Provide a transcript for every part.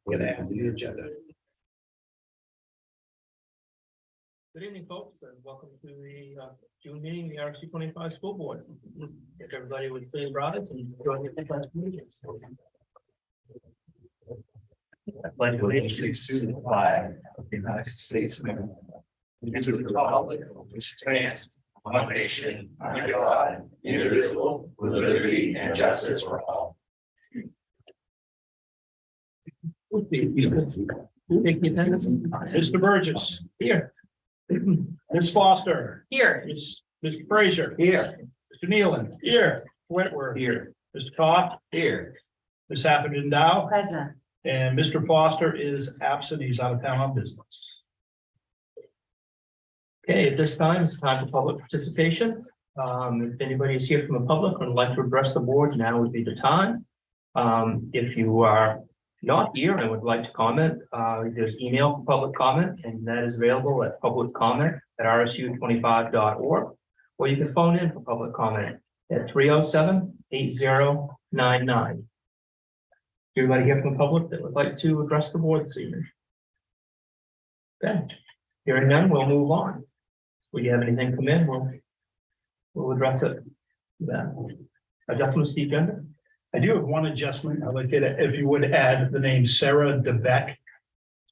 We're gonna add to the agenda. Good evening, folks, and welcome to the June meeting, the RC 25 School Board. If everybody would please rise and join the class meetings. I'd like to introduce to the flag of the United States of America. And to the republic which stands one nation under God, indivisible, with liberty and justice for all. Who take the attendance? Mr. Burgess, Here. Ms. Foster, Here. Mr. Frazier, Here. Mr. Nealon, Here. Whitworth, Here. Mr. Toth, Here. Ms. Atherton Dow, Present. and Mr. Foster is absent. He's out of town on business. Okay, at this time, it's time for public participation. If anybody is here from the public and would like to address the board, now would be the time. If you are not here and would like to comment, there's email for public comment, and that is available at publiccomment@rsu25.org. Or you can phone in for public comment at 307-8099. Everybody here from the public that would like to address the board this evening? Okay, hearing none, we'll move on. If you have anything come in, we'll address it. Adjustments to the agenda. I do have one adjustment. I'd like it if you would add the name Sarah DeBeck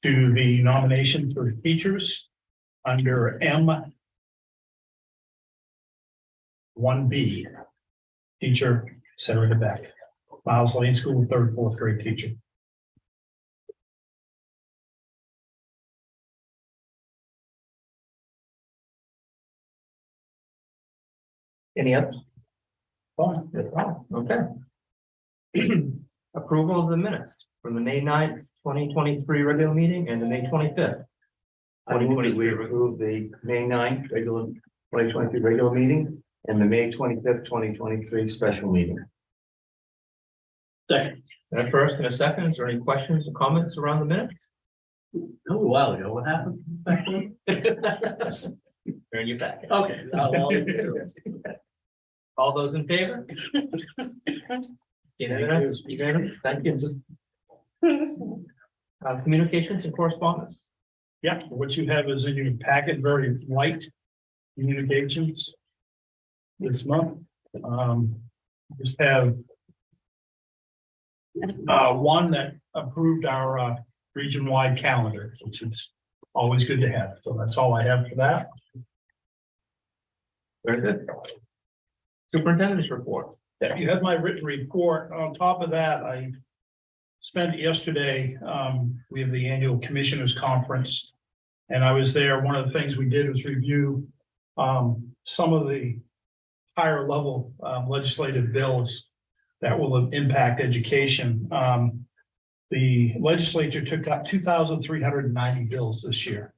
to the nomination for teachers under M1B. Teacher Sarah DeBeck, Miles Lane School, 3rd, 4th grade teacher. Any others? Fine. Okay. Approval of the minutes from the May 9th, 2023 regular meeting and the May 25th. I move that we approve the May 9th regular 2023 regular meeting and the May 25th, 2023 special meeting. Second. And a first and a second, is there any questions or comments around the minutes? A while ago, what happened? Turn your back. Okay. All those in favor? Unanimous, unanimous, thank you. Communications and correspondence. Yeah, what you have is in your packet, very light communications this month. Just have one that approved our region-wide calendar, which is always good to have. So that's all I have for that. Very good. Superintendent's report. Yeah, you have my written report. On top of that, I spent yesterday, we have the annual commissioners conference. And I was there. One of the things we did was review some of the higher level legislative bills that will impact education. The legislature took up 2,390 bills this year.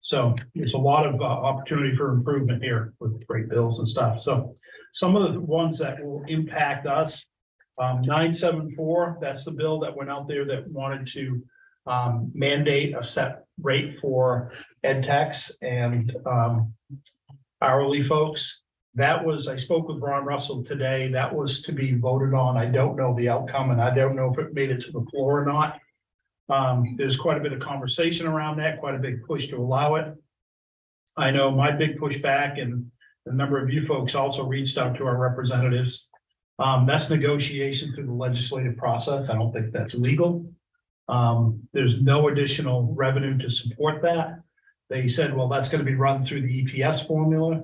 So there's a lot of opportunity for improvement here with great bills and stuff. So some of the ones that will impact us, 974, that's the bill that went out there that wanted to mandate a set rate for ed techs and hourly folks. That was, I spoke with Ron Russell today, that was to be voted on. I don't know the outcome and I don't know if it made it to the floor or not. There's quite a bit of conversation around that, quite a big push to allow it. I know my big pushback, and a number of you folks also reached out to our representatives. That's negotiation through the legislative process. I don't think that's legal. There's no additional revenue to support that. They said, well, that's going to be run through the EPS formula.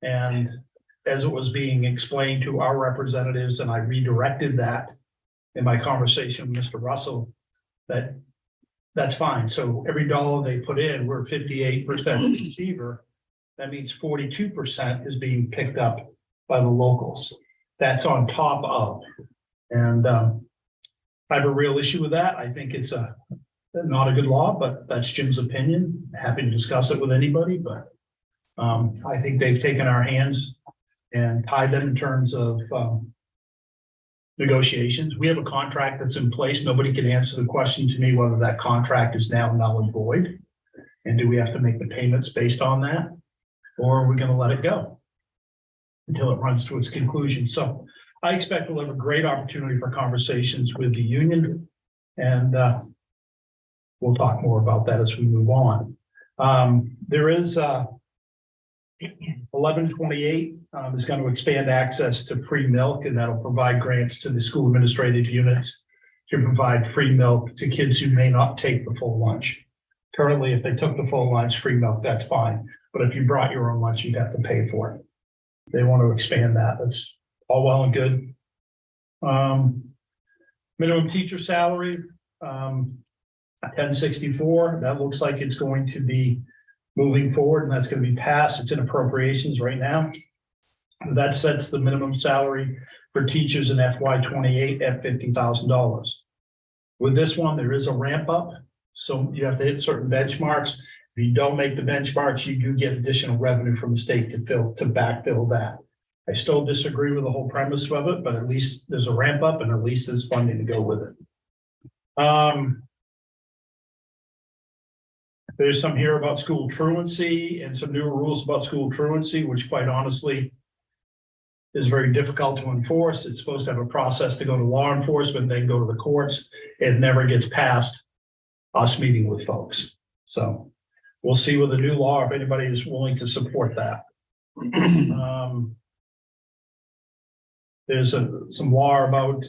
And as it was being explained to our representatives, and I redirected that in my conversation with Mr. Russell, that's fine. So every dollar they put in, we're 58% receiver. That means 42% is being picked up by the locals. That's on top of. And I have a real issue with that. I think it's not a good law, but that's Jim's opinion. Happy to discuss it with anybody, but I think they've taken our hands and tied them in terms of negotiations. We have a contract that's in place. Nobody can answer the question to me whether that contract is now null and void. And do we have to make the payments based on that? Or are we going to let it go until it runs to its conclusion? So I expect we'll have a great opportunity for conversations with the union. And we'll talk more about that as we move on. There is 1128 is going to expand access to free milk, and that'll provide grants to the school administrative units to provide free milk to kids who may not take the full lunch. Currently, if they took the full lunch, free milk, that's fine. But if you brought your own lunch, you'd have to pay for it. They want to expand that. That's all well and good. Minimum teacher salary, 1064. That looks like it's going to be moving forward, and that's going to be passed. It's in appropriations right now. That sets the minimum salary for teachers in FY28 at $50,000. With this one, there is a ramp up. So you have to hit certain benchmarks. If you don't make the benchmarks, you do get additional revenue from the state to backfill that. I still disagree with the whole premise of it, but at least there's a ramp up and at least there's funding to go with it. There's some here about school truancy and some new rules about school truancy, which quite honestly is very difficult to enforce. It's supposed to have a process to go to law enforcement, then go to the courts. It never gets past us meeting with folks. So we'll see with the new law if anybody is willing to support that. There's some law about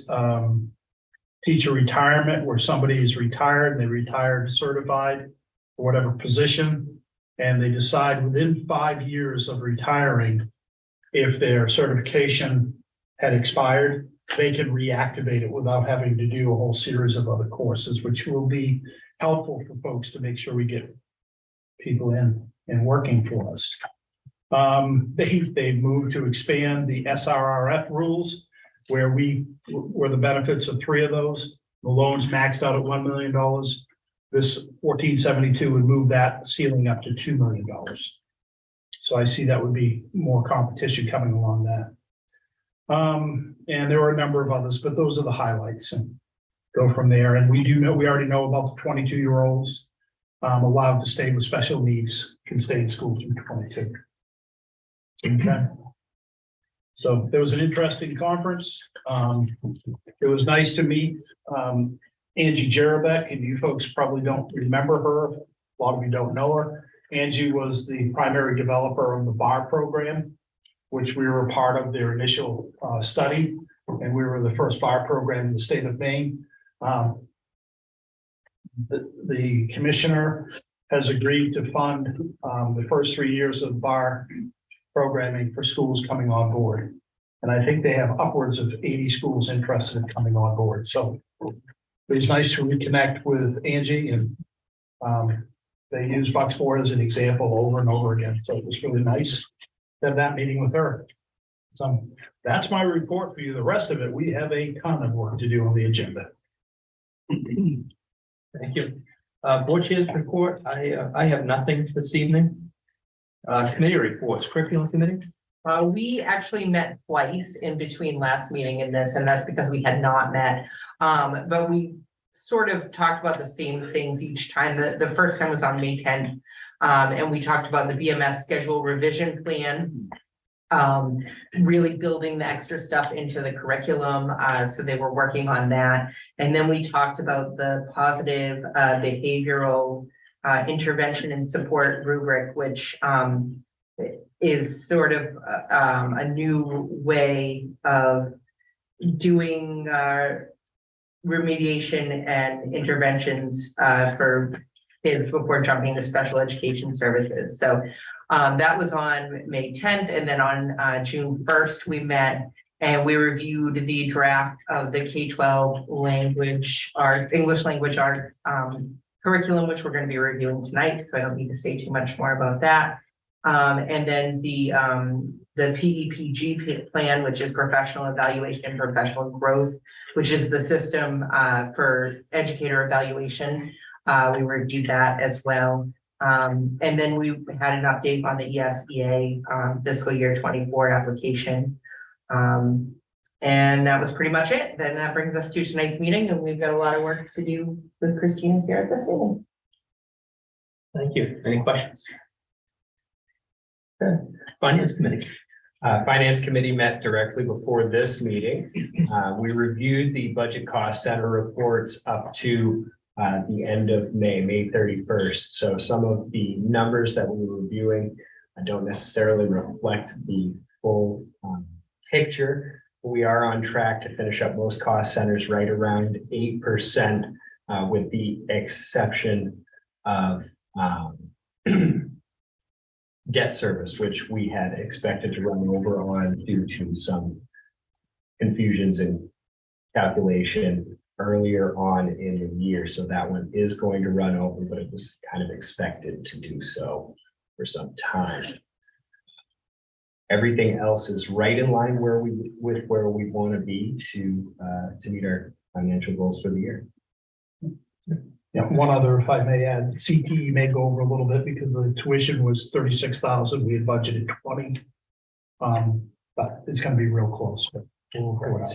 teacher retirement where somebody is retired, they retired certified for whatever position, and they decide within 5 years of retiring, if their certification had expired, they can reactivate it without having to do a whole series of other courses, which will be helpful for folks to make sure we get people in and working for us. They've moved to expand the SRRF rules where the benefits of 3 of those. The loans maxed out at $1 million. This 1472 would move that ceiling up to $2 million. So I see that would be more competition coming along that. And there were a number of others, but those are the highlights and go from there. And we already know about the 22-year-olds allowed to stay with special needs can stay in school through 22. Okay. So there was an interesting conference. It was nice to meet Angie Jarabek, and you folks probably don't remember her. A lot of you don't know her. Angie was the primary developer of the BAR program, which we were a part of their initial study, and we were the first BAR program in the state of Maine. The commissioner has agreed to fund the first 3 years of BAR programming for schools coming on board. And I think they have upwards of 80 schools interested in coming on board. So it was nice to reconnect with Angie, and they use Bucksport as an example over and over again. So it was really nice to have that meeting with her. So that's my report for you. The rest of it, we have a ton of work to do on the agenda. Thank you. Board Chair's report, I have nothing this evening. Committee reports, curriculum committee. We actually met twice in between last meeting and this, and that's because we had not met. But we sort of talked about the same things each time. The first time was on May 10th, and we talked about the BMS schedule revision plan, really building the extra stuff into the curriculum. So they were working on that. And then we talked about the positive behavioral intervention and support rubric, which is sort of a new way of doing remediation and interventions for kids before jumping to special education services. So that was on May 10th, and then on June 1st, we met and we reviewed the draft of the K-12 English language arts curriculum, which we're going to be reviewing tonight, so I don't need to say too much more about that. And then the PEPG plan, which is professional evaluation and professional growth, which is the system for educator evaluation. We reviewed that as well. And then we had an update on the ESEA fiscal year 24 application. And that was pretty much it. Then that brings us to tonight's meeting, and we've got a lot of work to do with Christina here at this meeting. Thank you. Any questions? Good. Finance committee. Finance Committee met directly before this meeting. We reviewed the budget cost center reports up to the end of May 31st. So some of the numbers that we were reviewing don't necessarily reflect the full picture. We are on track to finish up most cost centers right around 8%, with the exception of debt service, which we had expected to run over on due to some confusions in calculation earlier on in the year. So that one is going to run over, but it was kind of expected to do so for some time. Everything else is right in line where we want to be to meet our financial goals for the year. Yeah, one other, if I may add, CTE may go over a little bit because the tuition was 36,000. We had budgeted 20. But it's gonna be real close, but we'll work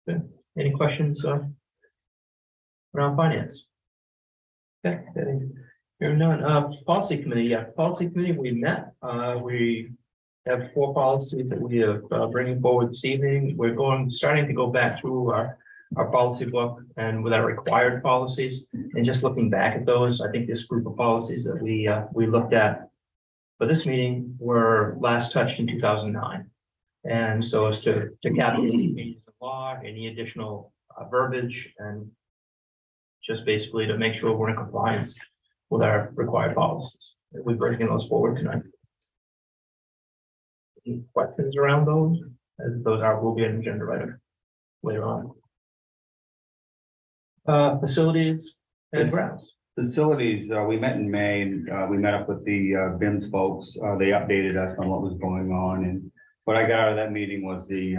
it out. Any questions around finance? Okay, hearing none. Policy committee, policy committee, we met. We have 4 policies that we are bringing forward this evening. We're starting to go back through our policy book and with our required policies, and just looking back at those. I think this group of policies that we looked at for this meeting were last touched in 2009. And so as to capture any changes in law, any additional verbiage, and just basically to make sure we're in compliance with our required policies. We're bringing those forward tonight. Any questions around those? As those will be an agenda item later on. Facilities and grounds. Facilities, we met in May, and we met up with the BIMS folks. They updated us on what was going on, and what I got out of that meeting was the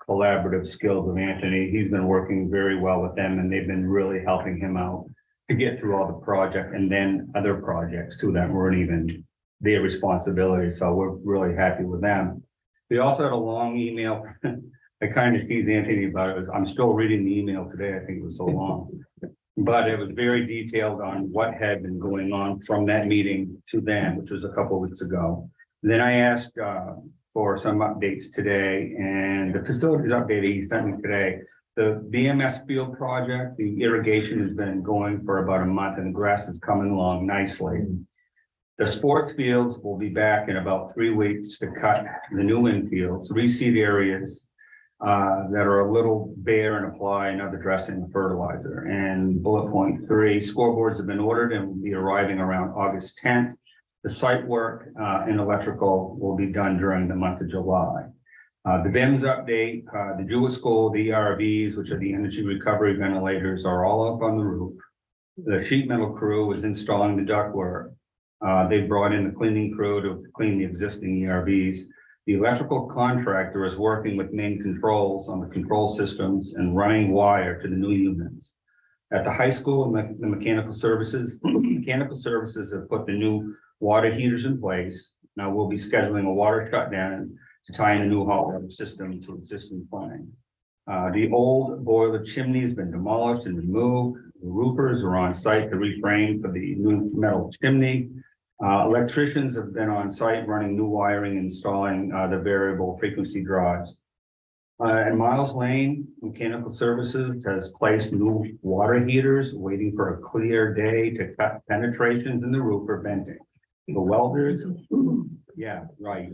collaborative skills of Anthony. He's been working very well with them, and they've been really helping him out to get through all the project and then other projects too that weren't even their responsibility. So we're really happy with them. We also had a long email. I kind of teased Anthony about it. I'm still reading the email today. I think it was so long. But it was very detailed on what had been going on from that meeting to then, which was a couple of weeks ago. And then I asked for some updates today, and the facilities update he sent me today. The BMS field project, the irrigation has been going for about a month, and the grass is coming along nicely. The sports fields will be back in about 3 weeks to cut the new infields, reseed areas that are a little bare, and apply another dressing fertilizer. And bullet point 3, scoreboards have been ordered and will be arriving around August 10th. The site work and electrical will be done during the month of July. The BIMS update, the Jewett School, the ERVs, which are the energy recovery ventilators, are all up on the roof. The sheet metal crew is installing the ductwork. They brought in the cleaning crew to clean the existing ERVs. The electrical contractor is working with main controls on the control systems and running wire to the new units. At the high school, the mechanical services have put the new water heaters in place. Now we'll be scheduling a water shutdown to tie in a new hot water system to existing plumbing. The old boiler chimney has been demolished and removed. The roofers are on site to reframe for the new metal chimney. Electricians have been on site running new wiring, installing the variable frequency drives. And Miles Lane Mechanical Services has placed new water heaters, waiting for a clear day to cut penetrations in the roof for venting. The welders, yeah, right.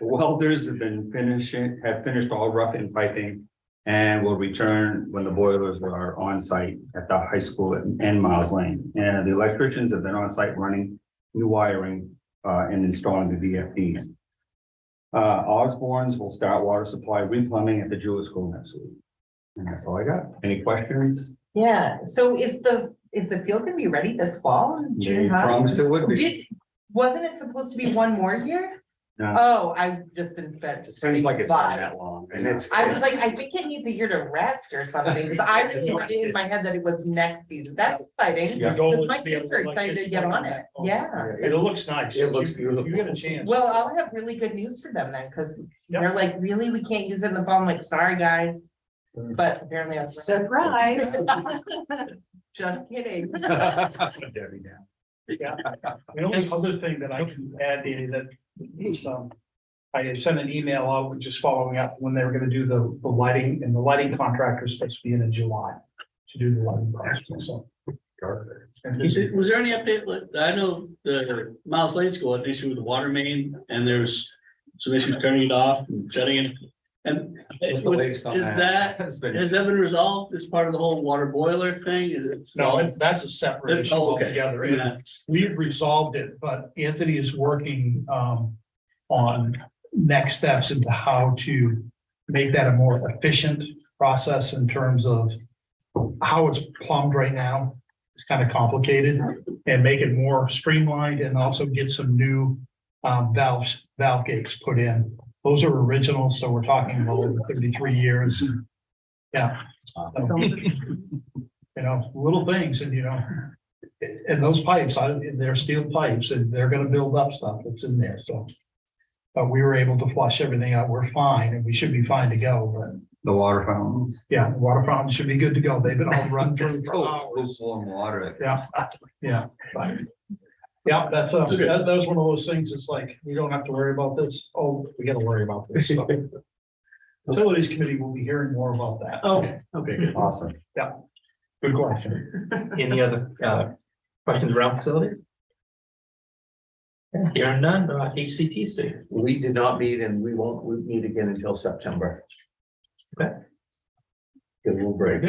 The welders have finished all roughing piping, and will return when the boilers are on site at the high school and Miles Lane. And the electricians have been on site running new wiring and installing the VFDs. Osborne's will start water supply replumbing at the Jewett School next week. And that's all I got. Any questions? Yeah, so is the field gonna be ready this fall? They promised it would be. Wasn't it supposed to be one more year? No. Oh, I've just been It seems like it's been that vibes. long, and it's. I was like, I think it needs a year to rest or something, because I was in my head that it was next season. That's exciting. Yeah. Because my kids are excited to get on it. Yeah. It looks nice. It looks beautiful. You get a chance. Well, I'll have really good news for them then, because Yep. they're like, really, we can't use it in the fall. I'm like, sorry, guys. But apparently I was. Surprise. Just kidding. Debbie down. Yeah. The only other thing that I can add, Danny, that is, I had sent an email out just following up when they were gonna do the lighting, and the lighting contractor is supposed to be in July to do the lighting project, so. And this- Was there any update? Like, I know the Miles Lane School had an issue with the water main and there's some issues turning it off and shutting it. And What's the latest on is that, Has been- has that been resolved as part of the whole water boiler thing? Is it? No, that's a separate issue Oh, okay. altogether. And Yeah. we've resolved it, but Anthony is working on next steps into how to make that a more efficient process in terms of how it's plumbed right now. It's kind of complicated, and make it more streamlined, and also get some new valve gates put in. Those are original, so we're talking about over 33 years. Yeah. So, you know, little things, and and those pipes, they're steel pipes, and they're gonna build up stuff that's in there, so. But we were able to flush everything out. We're fine, and we should be fine to go, but The water fountains. yeah, the water fountains should be good to go. They've been all run through for hours. Warm water. Yeah, yeah. But, yeah, that's that was one of those things. It's like, we don't have to worry about this. Oh, we gotta worry about this stuff. Facilities committee will be hearing more about that. Oh, okay, good. Awesome. Good question. Any other questions around facilities? Hearing none, HCTC. We did not meet and we won't meet again until September. Okay. Get a little break.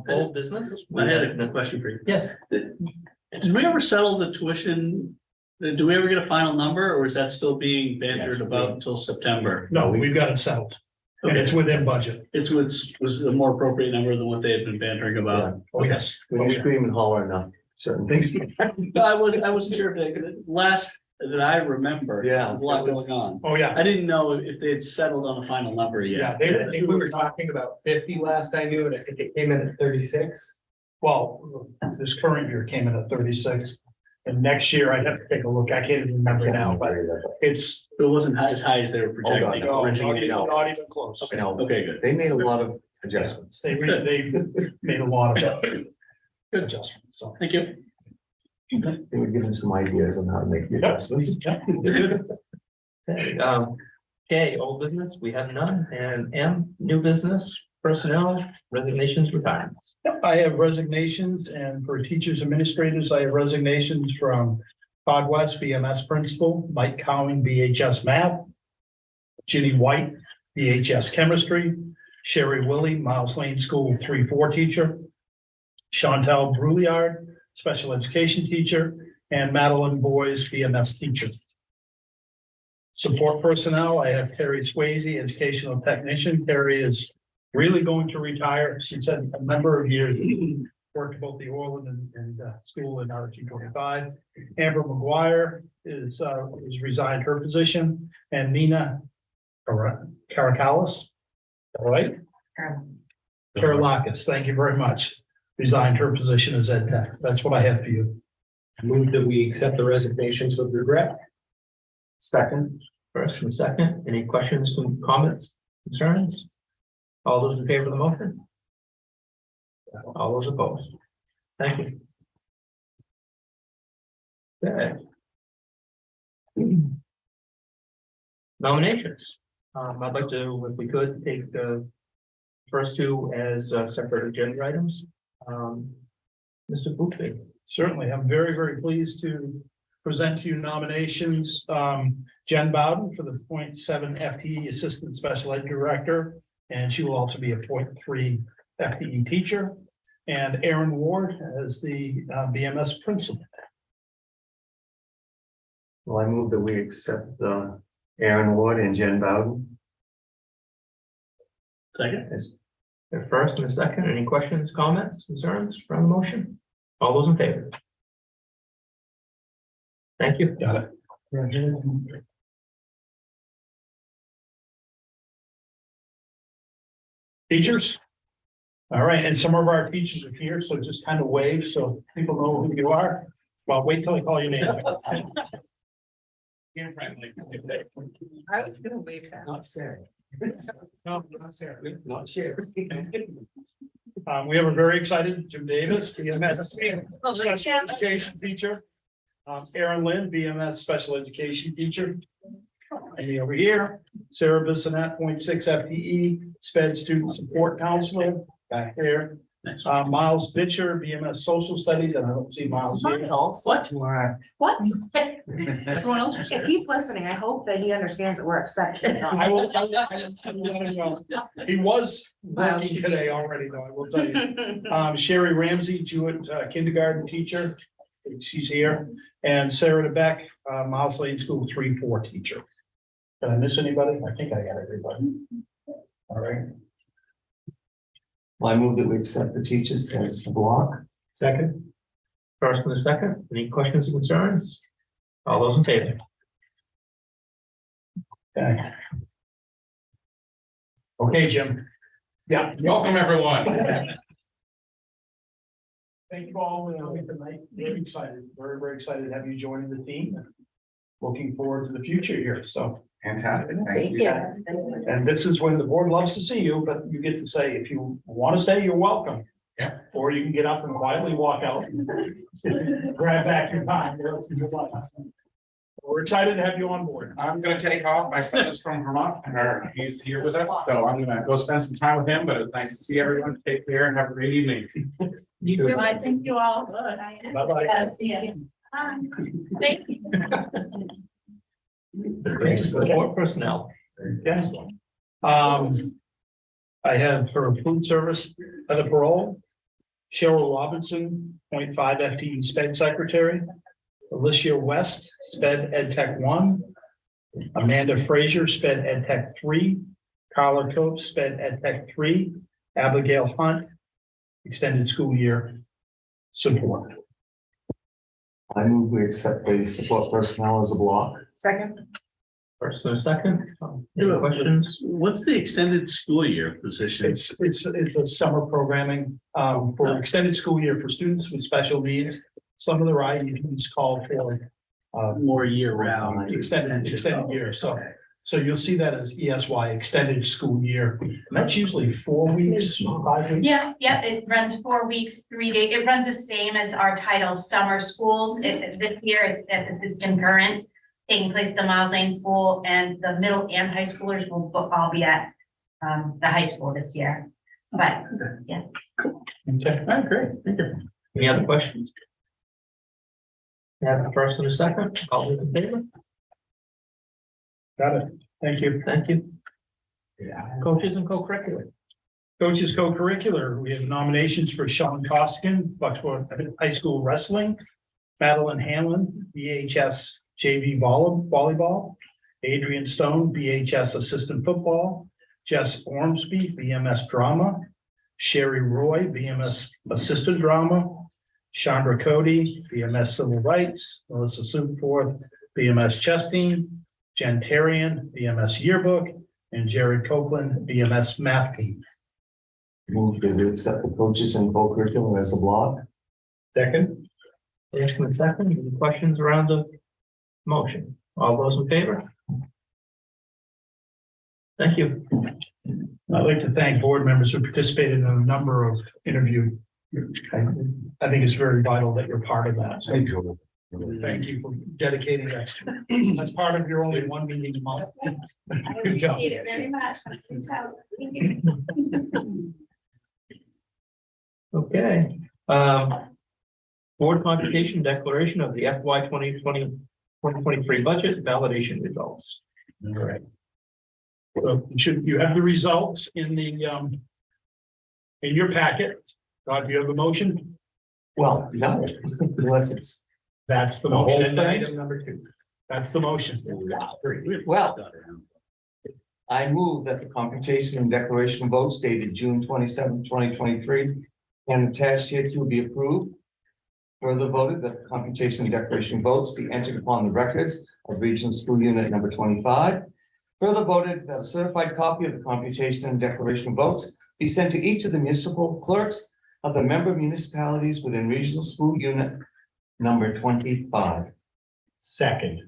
Old business. I had a question for you. Yes. Did we ever settle the tuition? Do we ever get a final number or is that still being bantered Yes, about until September? No, we've got it settled, and it's within budget. It's was a more appropriate number than what they had been bantering about. Oh, yes. When you scream and holler enough, certain things. No, I wasn't sure if they, last that I remember. Yeah, there was a lot it was- going on. Oh, yeah. I didn't know if they had settled on a final number Yeah, yet. I think we were talking about 50 last I knew, and I think it came in at 36. Well, this current year came in at 36, and next year I'd have to take a look. I can't even remember now, but it's. It wasn't as high as they were projecting. No, Originally, no. not even close. You know, Okay, good. they made a lot of adjustments. They made a lot of adjustments, so. Thank you. They were given some ideas on how to make the Yep. adjustments. Okay, old business, we have none, and M, new business, personnel, resignations, retirements. I have resignations, and for teachers administrators, I have resignations from Todd West, BMS principal, Mike Cowan, BHS math, Ginny White, BHS chemistry, Sherry Willie, Miles Lane School 3-4 teacher, Chantel Brouillard, special education teacher, and Madeline Boys, BMS teacher. Support personnel, I have Terry Swayze, educational technician. Terry is really going to retire. She's had a number of years, worked both the Orland and school in RG 25. Amber McGuire is resigned her position, and Nina Caracallis, all right? Karalakis, thank you very much. Resigned her position as ed tech. That's what I have for you. Move that we accept the resignations with regret. Second. First and second, any questions, comments, concerns? All those in favor of the motion? All those opposed? Thank you. Okay. Nominations. I'd like to, if we could, take the first two as separate agenda items. Mr. Boothby. Certainly, I'm very, very pleased to present to you nominations. Jen Bowden for the 0.7 FTE Assistant Special Ed Director, and she will also be a 0.3 FTE teacher. And Aaron Ward as the BMS Principal. Well, I move that we accept Aaron Ward and Jen Bowden. Second. The first and the second, any questions, comments, concerns from the motion? All those in favor? Thank you. Got it. Teachers? All right, and some of our teachers are here, so just kind of wave so people know who you are. Well, wait till I call your name. I was gonna wave that. Not Sarah. No, not Sarah. Not Sharon. We have a very excited Jim Davis, BMS special education teacher. Aaron Lynn, BMS special education teacher. Amy over here, Sarah Bissonette, 0.6 FTE, SPED Student Support Counselor, back there. Next. Miles Bitcher, BMS Social Studies, and I don't see Miles here. What? What? Everyone else? If he's listening, I hope that he understands that we're upset. I will let him know. He was working today already, though, I will tell you. Sherry Ramsey, Jewett kindergarten teacher, she's here, and Sarah DeBeck, Miles Lane School 3-4 teacher. Did I miss anybody? I think I got everybody. All right. Well, I move that we accept the teachers as a block. Second. First and a second, any questions or concerns? All those in favor? Okay. Okay, Jim. Yeah. Welcome, everyone. Thank you all tonight. Very excited, very excited to have you joining the team. Looking forward to the future here, so. Fantastic. Thank you. And this is when the board loves to see you, but you get to say, if you want to stay, you're welcome. Yeah. Or you can get up and quietly walk out. Grab back your time. We're excited to have you on board. I'm gonna take off. My son is from Vermont, or he's here with us, so I'm gonna go spend some time with him, but it's nice to see everyone. Take care and have a great evening. You too. Thank you all. Bye-bye. Thank you. Support personnel. Yes. I have for food service at a parole, Cheryl Robinson, 0.5 FTE SPED secretary, Alicia West, SPED Ed Tech 1, Amanda Frazier, SPED Ed Tech 3, Carla Cope, SPED Ed Tech 3, Abigail Hunt, extended school year support. I move we accept the support personnel as a block. Second. First and a second, any questions? What's the extended school year position? It's a summer programming for extended school year for students with special needs. Some of the IEPs call for More year round. extended year, so you'll see that as ESY, extended school year. And that's usually 4 weeks, 5 weeks. Yeah, it runs 4 weeks, 3 days. It runs the same as our title summer schools. This year it's concurrent, taking place at the Miles Lane School, and the middle and high schoolers will all be at the high school this year. But Okay. All right, great. Thank you. Any other questions? Have a first and a second, all those in favor? Got it. Thank you. Thank you. Coaches and co-curricular. Coaches co-curricular, we have nominations for Sean Costigan, Bucksport High School Wrestling, Madeline Hanlon, BHS JV Volleyball, Adrian Stone, BHS Assistant Football, Jess Ormsby, BMS Drama, Sherry Roy, BMS Assistant Drama, Chandra Cody, BMS Civil Rights, Melissa Suforth, BMS Chess Team, Jen Tarian, BMS Yearbook, and Jared Copeland, BMS Math Team. Move that we accept the coaches and co-curriculum as a block. Second. First and a second, any questions around the motion? All those in favor? Thank you. I'd like to thank board members who participated in a number of interviews. I think it's very vital that you're part of that. So thank you for dedicating that. That's part of your only one meeting a month. Good job. appreciate it very much. Thank you. Okay. Board computation declaration of the FY 2023 budget validation results. All right. So you have the results in your packet. God, do you have a motion? Well, no, let's, That's the The whole motion. thing, item number 2. That's the motion. well, I move that the computation and declaration of votes dated June 27, 2023, and attached here to be approved. Further voted that the computation and declaration of votes be entered upon the records of Regional School Unit number 25. Further voted that a certified copy of the computation and declaration of votes be sent to each of the municipal clerks of the member municipalities within Regional School Unit number 25. Second.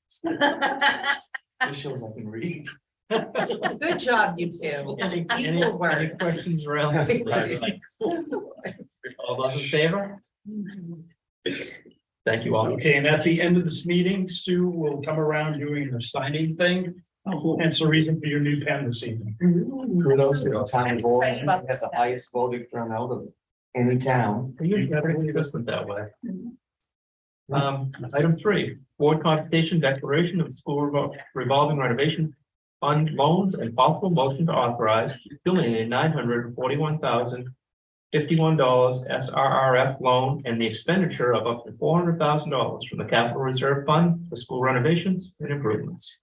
This shows I can read. Good job, you two. Any questions around? All those in favor? Thank you all. Okay, and at the end of this meeting, Sue will come around doing the signing thing. Oh, cool. Hence the reason for your new pen this evening. For those who don't I'm town board, excited about has this. the highest voting turnout of any town. Usually pretty consistent that way. Item 3, board consultation declaration of school revolving renovation fund loans and possible motion to authorize $2,941,051 SRRF loan and the expenditure of up to $400,000 from the capital reserve fund for school renovations and improvements.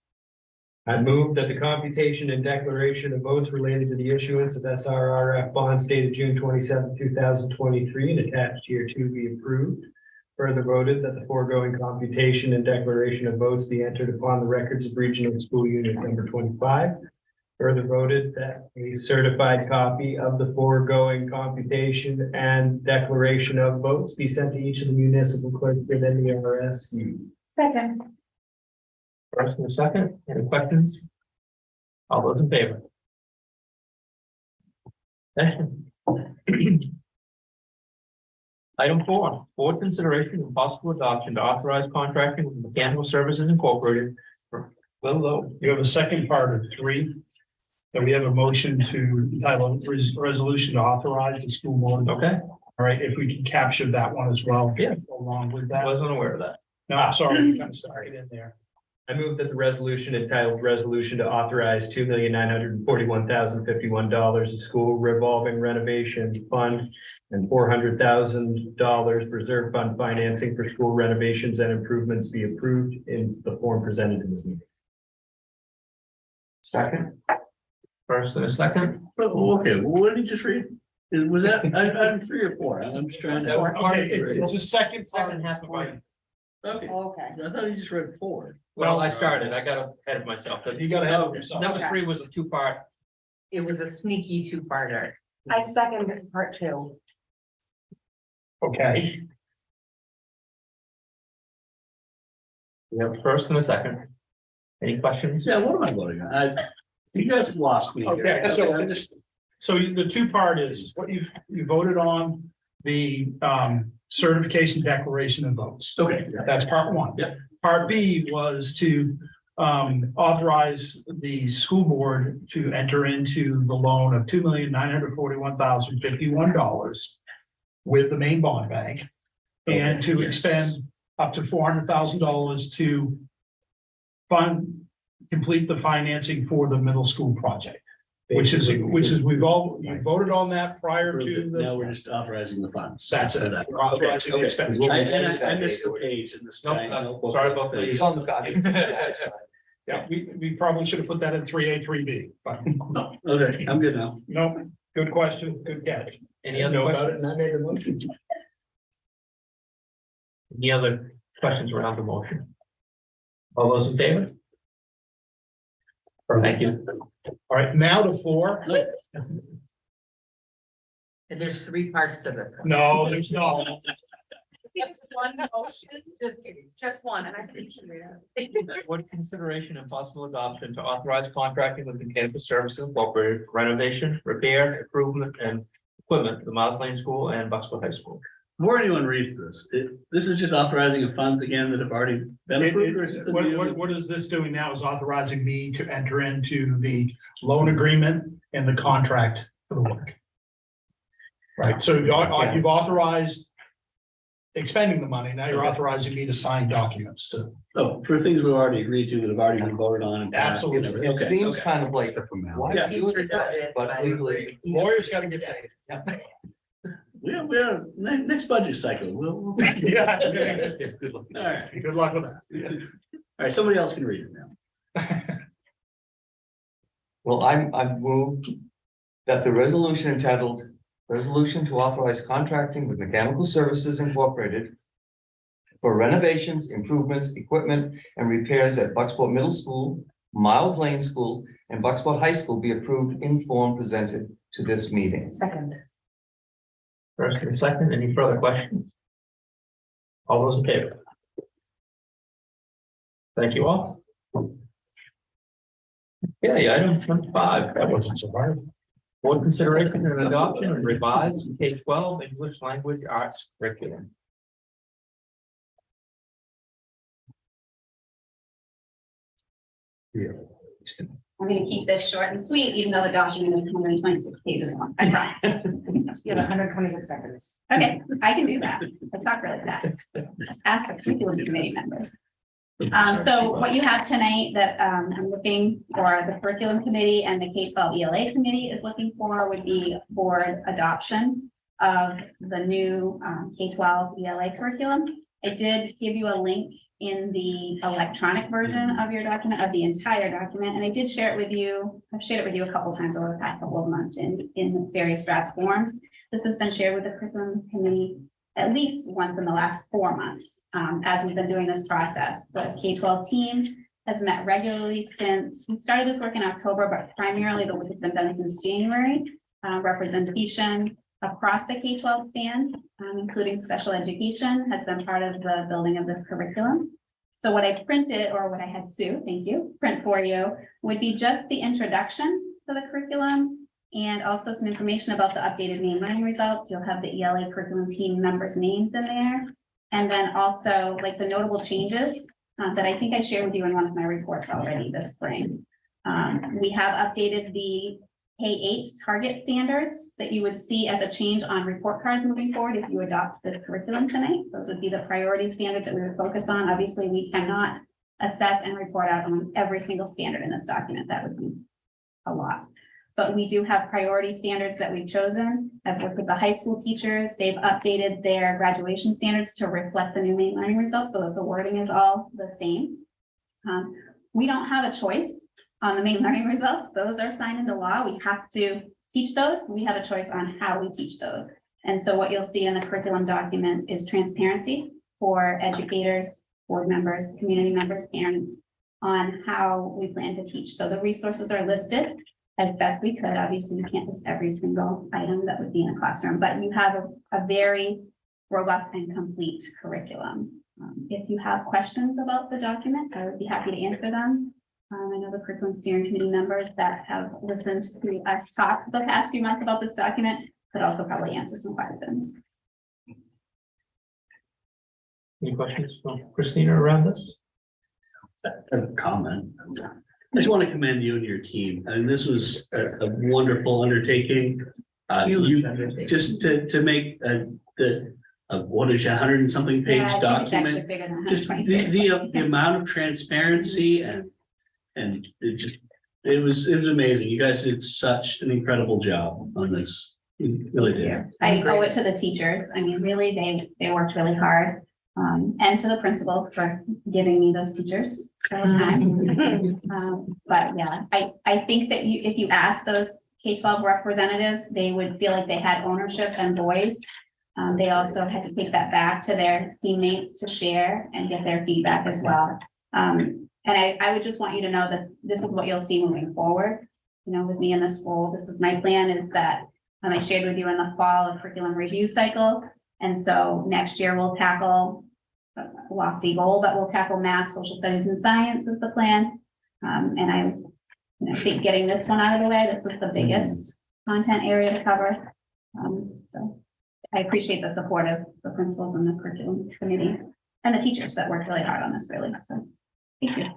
I move that the computation and declaration of votes related to the issuance of SRRF bonds dated June 27, 2023, and attached here to be approved. Further voted that the foregoing computation and declaration of votes be entered upon the records of Regional School Unit number 25. Further voted that a certified copy of the foregoing computation and declaration of votes be sent to each of the municipal clerks within the RSU. Second. First and a second, any questions? All those in favor? Item 4, board consideration and possible adoption to authorize contracting with Mechanical Services Incorporated for Willow. You have a second part of 3. So we have a motion to entitle resolution to authorize the school board. Okay, All right, if we can capture that one as well. Yeah. Along with I that. wasn't aware of that. No, I'm sorry, I'm sorry, in there. I move that the resolution entitled Resolution to Authorize $2,941,051 of school revolving renovation fund and $400,000 reserve fund financing for school renovations and improvements be approved in the form presented in this meeting. Second, First and a second. Oh, okay, well, what did you just read? Was that, I'm 3 or 4, I'm just trying to. Okay, it's a second. Second half of it. Okay, Okay. I thought you just read 4. Well, I started, I got ahead of myself. You got ahead of yourself. Number 3 was a 2-part. It was a sneaky 2-parter. I second part 2. Okay, We have a first and a second. Any questions? Yeah, what am I voting on? You guys have lost me. here. Okay, so- I just, so the 2-part is what you voted on, the certification declaration of votes. okay, That's part 1. Yeah. Part B was to authorize the school board to enter into the loan of $2,941,051 with the main bond bank and to Yes. expend up to $400,000 to complete the financing for the middle school project, which is you voted on that prior to now we're the. just authorizing the funds. That's it. We're authorizing the Okay. expenditure. I missed the page in this. No, sorry about that. it's on the document. Yeah, we probably should have put that in 3A, 3B, but No, okay, I'm good now. no, good question, good catch. Any other, Know about it, and I made the motion. any other questions around the motion? All those in favor? Thank you. All right, now to 4. And there's 3 parts to this one. No, there's no. Just one motion, just kidding, just one, and I think you should read it. What consideration and possible adoption to authorize contracting with Mechanical Services Incorporated for renovation, repair, improvement, and equipment for the Miles Lane School and Bucksville High School. Before anyone reads this, this is just authorizing of funds again that have already been approved. or is it the new- What is this doing now is authorizing me to enter into the loan agreement and the contract for the work. Right, so you've authorized expending the money, now you're authorizing me to sign documents to. Oh, for things we've already agreed to that have already been voted on. and passed and Absolutely. everything. It Okay, seems okay. kind of like, why Yeah. is he doing that? But legally. Lawyers gotta get paid. We're next budget cycle. We'll. Yeah. Good luck. All right, Good luck with that. all right, somebody else can read it now. Well, I've moved that the resolution entitled Resolution to Authorize Contracting with Mechanical Services Incorporated for renovations, improvements, equipment, and repairs at Bucksport Middle School, Miles Lane School, and Bucksport High School be approved in form presented to this meeting. Second. First and second, any further questions? All those in favor? Thank you all. Okay, item 25. That wasn't so hard. Board consideration and adoption of revised K-12 English language arts curriculum. I'm gonna keep this short and sweet, even though the document is 126 pages long. I try. You have 126 seconds. Okay, I can do that. I talk really fast. Just ask the curriculum committee members. So what you have tonight that I'm looking for, the curriculum committee and the K-12 ELA committee is looking for would be board adoption of the new K-12 ELA curriculum. I did give you a link in the electronic version of your document, of the entire document, and I did share it with you. I've shared it with you a couple of times over the past couple of months in various draft forms. This has been shared with the curriculum committee at least once in the last 4 months, as we've been doing this process. The K-12 team has met regularly since, we started this work in October, but primarily the work has been done since January. Representation across the K-12 span, including special education, has been part of the building of this curriculum. So what I printed, or what I had Sue, thank you, print for you, would be just the introduction to the curriculum and also some information about the updated main learning results. You'll have the ELA curriculum team members' names in there. And then also like the notable changes that I think I shared with you in one of my reports already this spring. We have updated the K-8 target standards that you would see as a change on report cards moving forward if you adopt this curriculum tonight. Those would be the priority standards that we would focus on. Obviously, we cannot assess and report out on every single standard in this document. That would be a lot. But we do have priority standards that we've chosen. I've worked with the high school teachers. They've updated their graduation standards to reflect the new main learning results so that the wording is all the same. We don't have a choice on the main learning results. Those are signed into law. We have to teach those. We have a choice on how we teach those. And so what you'll see in the curriculum document is transparency for educators, board members, community members, parents on how we plan to teach. So the resources are listed as best we could. Obviously, you can't list every single item that would be in a classroom, but you have a very robust and complete curriculum. If you have questions about the document, I would be happy to answer them. I know the curriculum steering committee members that have listened to us talk the past few months about this document could also probably answer some questions. Any questions from Christina around this? Comment. I just want to commend you and your team. I mean, this was a wonderful undertaking. Huge You undertaking. just to make what is 100 and something page Yeah, I think it's document. actually bigger than Just 126. the amount of transparency and it was amazing. You guys did such an incredible job on this. You really did. I owe it to the teachers. I mean, really, they worked really hard. And to the principals for giving me those teachers. But yeah, I think that if you ask those K-12 representatives, they would feel like they had ownership and voice. They also had to take that back to their teammates to share and get their feedback as well. And I would just want you to know that this is what you'll see moving forward. You know, with me in this role, this is my plan is that I shared with you in the fall a curriculum review cycle. And so next year we'll tackle a lofty goal, but we'll tackle math, social studies, and science is the plan. And I think getting this one out of the way, this was the biggest content area to cover. So I appreciate the support of the principals and the curriculum committee and the teachers that worked really hard on this, really. So thank you.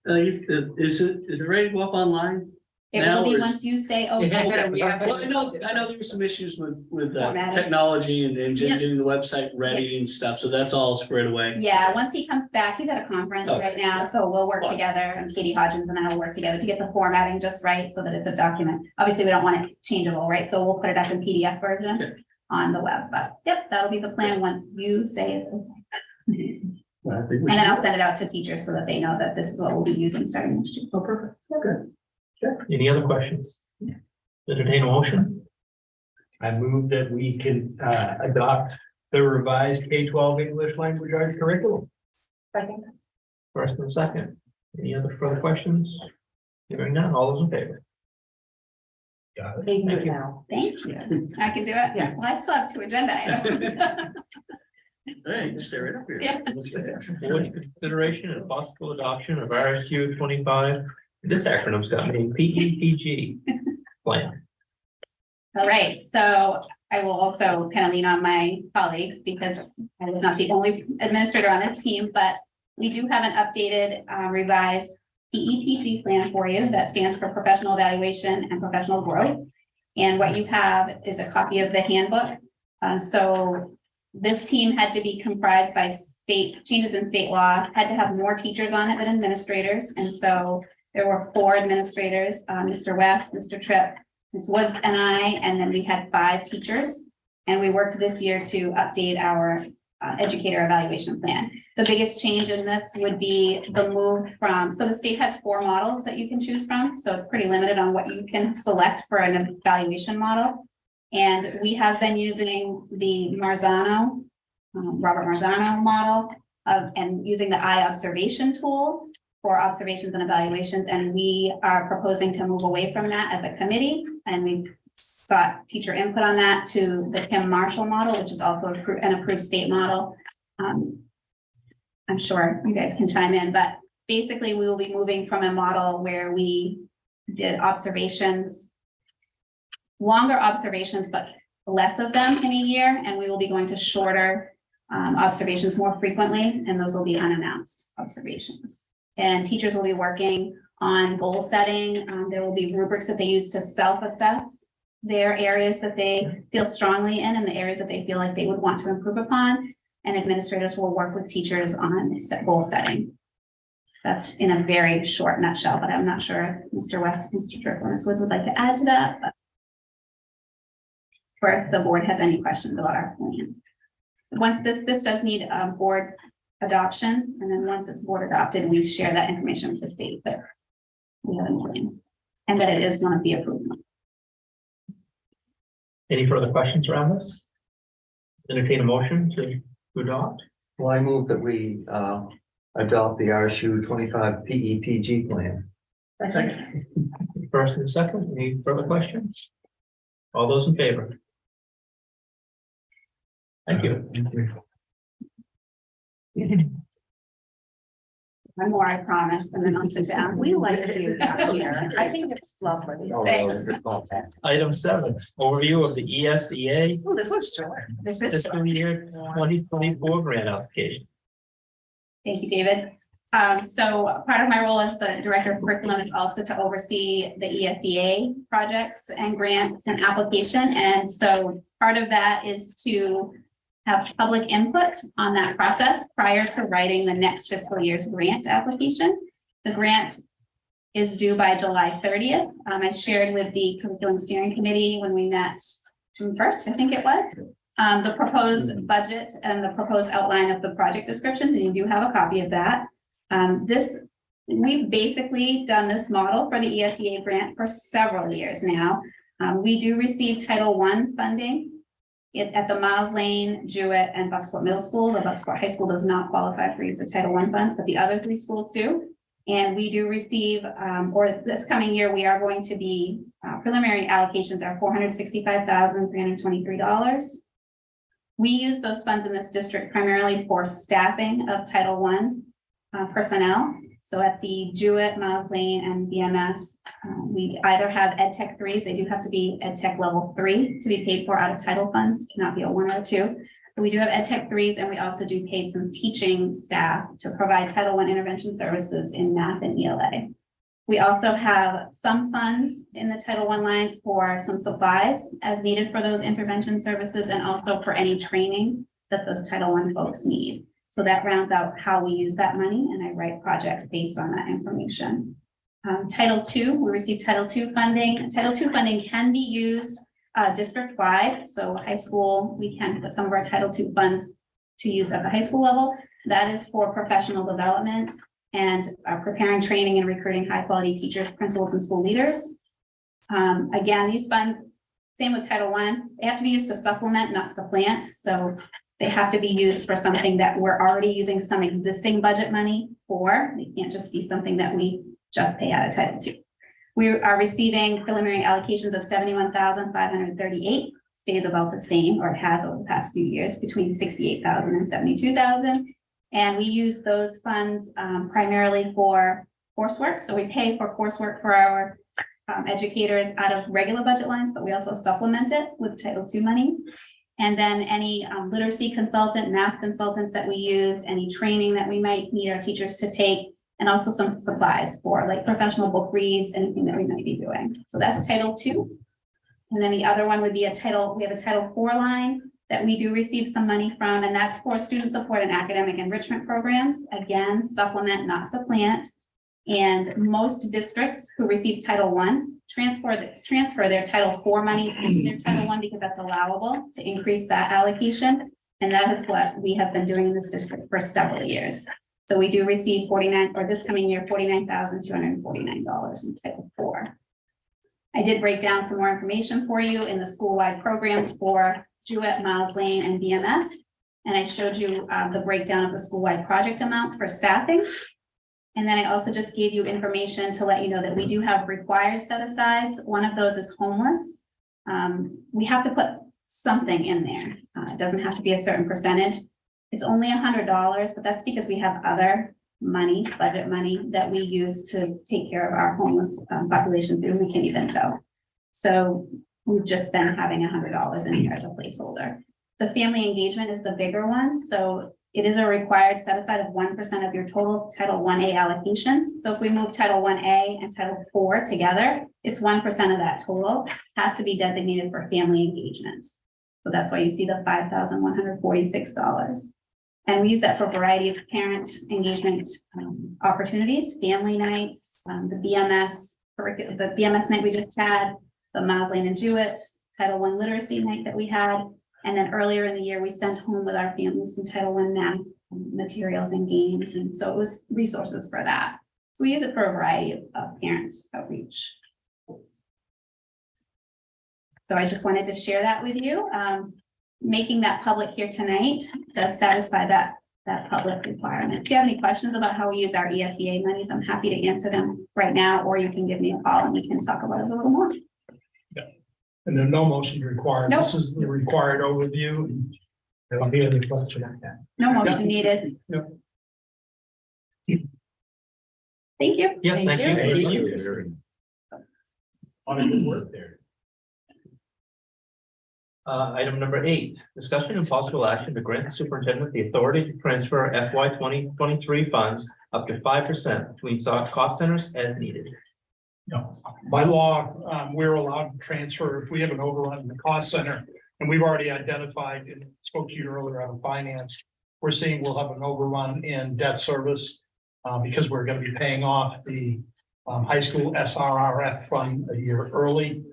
Is it ready to go up online? It Now will be or- once you say, oh, Well, I know there were some issues with Formatting. technology and Yep. getting the website ready and stuff, so that's all squared away. yeah, once he comes back, he's at a conference Okay. right now, so we'll work Fine. together, and Katie Hodgins and I will work together to get the formatting just right so that it's a document. Obviously, we don't want it changeable, right? So we'll put it up in PDF Okay. version on the web, but yep, that'll be the plan once you say it. Well, I think we And then should- I'll send it out to teachers so that they know that this is what we'll be using starting next year. Oh, perfect. Okay. Any other questions? Entertain a motion? I move that we can adopt the revised K-12 English language arts curriculum. Second. First and second. Any other further questions? Hearing none, all those in favor? Got it. Thank Thank you you. now. Thank you. I can do it. Yeah. Well, I still have 2 agenda items. Hey, stay right up here. Yeah. Board consideration and possible adoption of RSU 25. This acronym's got me, PEPG plan. All right, so I will also kind of lean on my colleagues because I was not the only administrator on this team, but we do have an updated revised PEPG plan for you that stands for Professional Evaluation and Professional Growth. And what you have is a copy of the handbook. So this team had to be comprised by state changes in state law, had to have more teachers on it than administrators. And so there were 4 administrators, Mr. West, Mr. Tripp, Ms. Woods and I, and then we had 5 teachers. And we worked this year to update our educator evaluation plan. The biggest change in this would be the move from, so the state has 4 models that you can choose from. So it's pretty limited on what you can select for an evaluation model. And we have been using the Marzano, Robert Marzano model and using the eye observation tool for observations and evaluations. And we are proposing to move away from that as a committee. And we sought teacher input on that to the Kim Marshall model, which is also an approved state model. I'm sure you guys can chime in, but basically we will be moving from a model where we did observations, longer observations, but less of them in a year. And we will be going to shorter observations more frequently, and those will be unannounced observations. And teachers will be working on goal setting. There will be rubrics that they use to self-assess their areas that they feel strongly in and the areas that they feel like they would want to improve upon. And administrators will work with teachers on goal setting. That's in a very short nutshell, but I'm not sure if Mr. West, Mr. Tripp, or Ms. Woods would like to add to that. But or if the board has any questions about our plan. Once this does need board adoption, and then once it's board adopted, we share that information with the state that we have a plan and that it is one of the approved ones. Any further questions around this? Entertain a motion to adopt. Well, I move that we adopt the RSU 25 PEPG plan. First and second, any further questions? All those in favor? Thank you. One more, I promise, and then I'll sit down. We like you down here. I think it's lovely. Thanks. Item 7, overview of the ESEA Oh, this was short. This is short. fiscal year 2024 grant application. Thank you, David. So part of my role as the director of curriculum is also to oversee the ESEA projects and grants and application. And so part of that is to have public input on that process prior to writing the next fiscal year's grant application. The grant is due by July 30th. I shared with the curriculum steering committee when we met June 1st, I think it was, the proposed budget and the proposed outline of the project descriptions, and you do have a copy of that. We've basically done this model for the ESEA grant for several years now. We do receive Title I funding at the Miles Lane, Jewett, and Bucksport Middle School. The Bucksport High School does not qualify for use of Title I funds, but the other 3 schools do. And we do receive, or this coming year, we are going to be, preliminary allocations are $465,323. We use those funds in this district primarily for staffing of Title I personnel. So at the Jewett, Miles Lane, and BMS, we either have Ed Tech 3s, they do have to be Ed Tech level 3 to be paid for out of title funds, cannot be a 1 or a 2. But we do have Ed Tech 3s, and we also do pay some teaching staff to provide Title I intervention services in math and ELA. We also have some funds in the Title I lines for some supplies as needed for those intervention services and also for any training that those Title I folks need. So that rounds out how we use that money, and I write projects based on that information. Title II, we receive Title II funding. Title II funding can be used district-wide. So high school, we can put some of our Title II funds to use at the high school level. That is for professional development and preparing, training, and recruiting high-quality teachers, principals, and school leaders. Again, these funds, same with Title I, they have to be used to supplement, not supplant. So they have to be used for something that we're already using some existing budget money for. They can't just be something that we just pay out of Title II. We are receiving preliminary allocations of $71,538, stays about the same, or it has over the past few years, between $68,000 and $72,000. And we use those funds primarily for coursework. So we pay for coursework for our educators out of regular budget lines, but we also supplement it with Title II money. And then any literacy consultant, math consultants that we use, any training that we might need our teachers to take, And also some supplies for like professional book reads, anything that we might be doing. So that's Title II. And then the other one would be we have a Title IV line that we do receive some money from, and that's for student support and academic enrichment programs. Again, supplement, not supplant. And most districts who receive Title I transfer their Title IV monies into their Title I because that's allowable to increase that allocation. And that is what we have been doing in this district for several years. So we do receive this coming year, $49,249 in Title IV. I did break down some more information for you in the school-wide programs for Jewett, Miles Lane, and BMS. And I showed you the breakdown of the school-wide project amounts for staffing. And then I also just gave you information to let you know that we do have required set-asides. One of those is homeless. We have to put something in there. It doesn't have to be a certain percentage. It's only $100, but that's because we have other money, budget money that we use to take care of our homeless population through McKinney Vento. So we've just been having $100 in here as a placeholder. The family engagement is the bigger one. So it is a required set aside of 1% of your total Title 1A allocations. So if we move Title 1A and Title 4 together, it's 1% of that total has to be designated for family engagement. So that's why you see the $5,146. And we use that for a variety of parent engagement opportunities, family nights, the BMS night we just had, the Miles Lane and Jewett, Title I literacy night that we had. And then earlier in the year, we sent home with our families some Title I math materials and games. And so it was resources for that. So we use it for a variety of parent outreach. So I just wanted to share that with you. Making that public here tonight does satisfy that public requirement. If you have any questions about how we use our ESEA monies, I'm happy to answer them right now, or you can give me a call and we can talk about it a little more. And there's no motion required. Nope. This is the required overview. I don't see any question on that. No motion needed. Yep. Thank you. Yeah, thank you. Thank you. On a good work there. Item number 8, discussion and possible action to grant the superintendent the authority to transfer FY 2023 funds up to 5% between cost centers as needed. No, by law, we're allowed to transfer if we have an overrun in the cost center, and we've already identified and spoke to you earlier out of finance. We're seeing we'll have an overrun in debt service because we're going to be paying off the high school SRRF fund a year early.